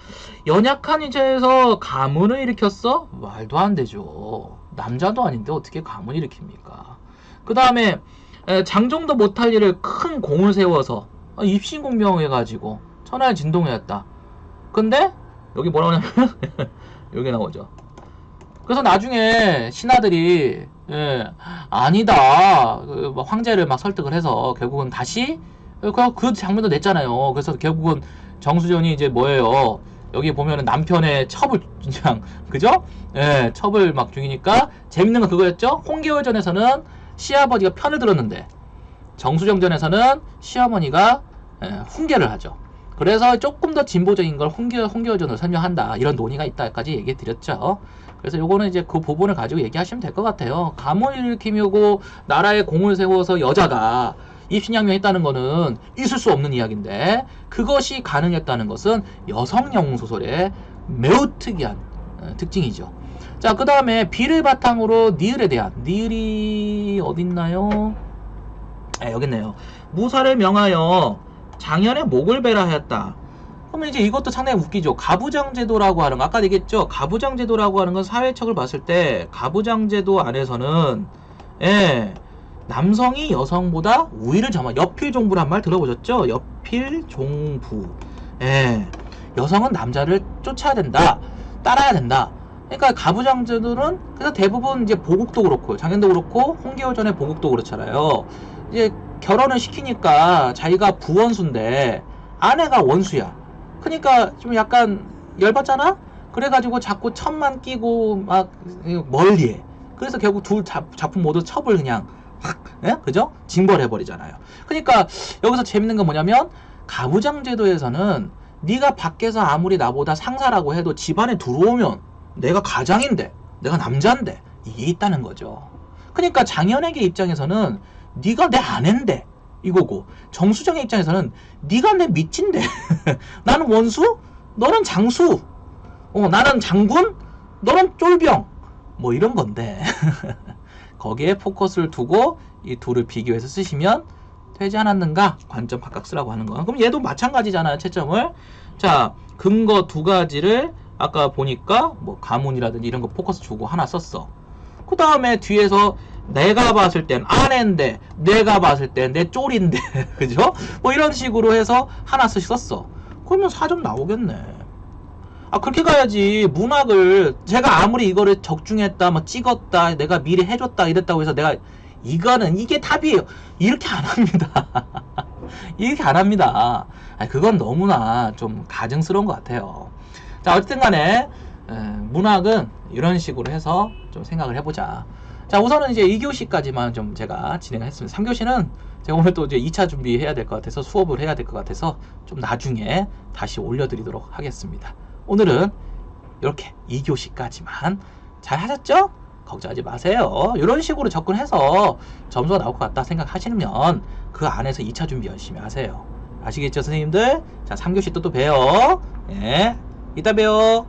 연약한 위치에서 가문을 일으켰어? 말도 안 되죠. 남자도 아닌데 어떻게 가문을 일으킵니까? 그 다음에 장정도 못할 일을 큰 공을 세워서 입신공명 해가지고 천하의 진동이었다. 근데 여기 뭐라고 하냐면 여기 나오죠. 그래서 나중에 신하들이 아니다 황제를 막 설득을 해서 결국은 다시 그 장면도 냈잖아요. 그래서 결국은 정수전이 이제 뭐예요? 여기 보면은 남편의 첩을 그냥 그죠? 예, 첩을 막 죽이니까 재밌는 건 그거였죠. 홍계월전에서는 시아버지가 편을 들었는데 정수정전에서는 시어머니가 훈계를 하죠. 그래서 조금 더 진보적인 걸 홍교전으로 설명한다. 이런 논의가 있다까지 얘기 드렸죠. 그래서 요거는 이제 그 부분을 가지고 얘기하시면 될 것 같아요. 가문을 일으키고 나라에 공을 세워서 여자가 입신양명했다는 거는 있을 수 없는 이야기인데, 그것이 가능했다는 것은 여성 영웅 소설의 매우 특이한 특징이죠. 자, 그 다음에 비를 바탕으로 니을에 대한, 니을이 어딨나요? 여기 있네요. 무사를 명하여 장현의 목을 베라 하였다. 그러면 이제 이것도 상당히 웃기죠. 가부장제도라고 하는 거, 아까 얘기했죠. 가부장제도라고 하는 건 사회척을 봤을 때 가부장제도 안에서는 남성이 여성보다 우위를 점하, 여필종부란 말 들어보셨죠? 여필종부. 여성은 남자를 쫓아야 된다, 따라야 된다. 그러니까 가부장제도는 그래서 대부분 이제 보국도 그렇고 장현도 그렇고 홍계호전의 보국도 그렇잖아요. 이제 결혼을 시키니까 자기가 부원수인데 아내가 원수야. 그러니까 좀 약간 열받잖아? 그래가지고 자꾸 첩만 끼고 막 멀리해. 그래서 결국 둘 작품 모두 첩을 그냥 확, 그죠? 징벌해버리잖아요. 그러니까 여기서 재밌는 건 뭐냐면, 가부장제도에서는 네가 밖에서 아무리 나보다 상사라고 해도 집안에 들어오면 내가 가장인데, 내가 남자인데, 이게 있다는 거죠. 그러니까 장현에게 입장에서는 네가 내 아내인데 이거고, 정수정의 입장에서는 네가 내 미친데 나는 원수, 너는 장수, 나는 장군, 너는 쫄병, 뭐 이런 건데 거기에 포커스를 두고 이 둘을 비교해서 쓰시면 되지 않았는가? 관점 각각 쓰라고 하는 거. 그럼 얘도 마찬가지잖아요, 채점을. 자, 근거 두 가지를 아까 보니까 뭐 가문이라든지 이런 거 포커스 주고 하나 썼어. 그 다음에 뒤에서 내가 봤을 땐 아내인데, 내가 봤을 땐 내 쫄인데 그죠? 뭐 이런 식으로 해서 하나씩 썼어. 그러면 4점 나오겠네. 그렇게 가야지. 문학을 제가 아무리 이거를 적중했다, 막 찍었다, 내가 미리 해줬다 이랬다고 해서 내가 이게 답이에요, 이렇게 안 합니다. 이렇게 안 합니다. 그건 너무나 좀 가증스러운 것 같아요. 자, 어쨌든 간에 문학은 이런 식으로 해서 좀 생각을 해보자. 자, 우선은 이제 2교시까지만 좀 제가 진행을 했습니다. 3교시는 제가 오늘 또 이제 2차 준비해야 될 것 같아서, 수업을 해야 될 것 같아서 좀 나중에 다시 올려드리도록 하겠습니다. 오늘은 이렇게 2교시까지만 잘 하셨죠? 걱정하지 마세요. 이런 식으로 접근해서 점수가 나올 것 같다 생각하시면 그 안에서 2차 준비 열심히 하세요. 아시겠죠, 선생님들? 자, 3교시 또 봬요. 이따 봬요.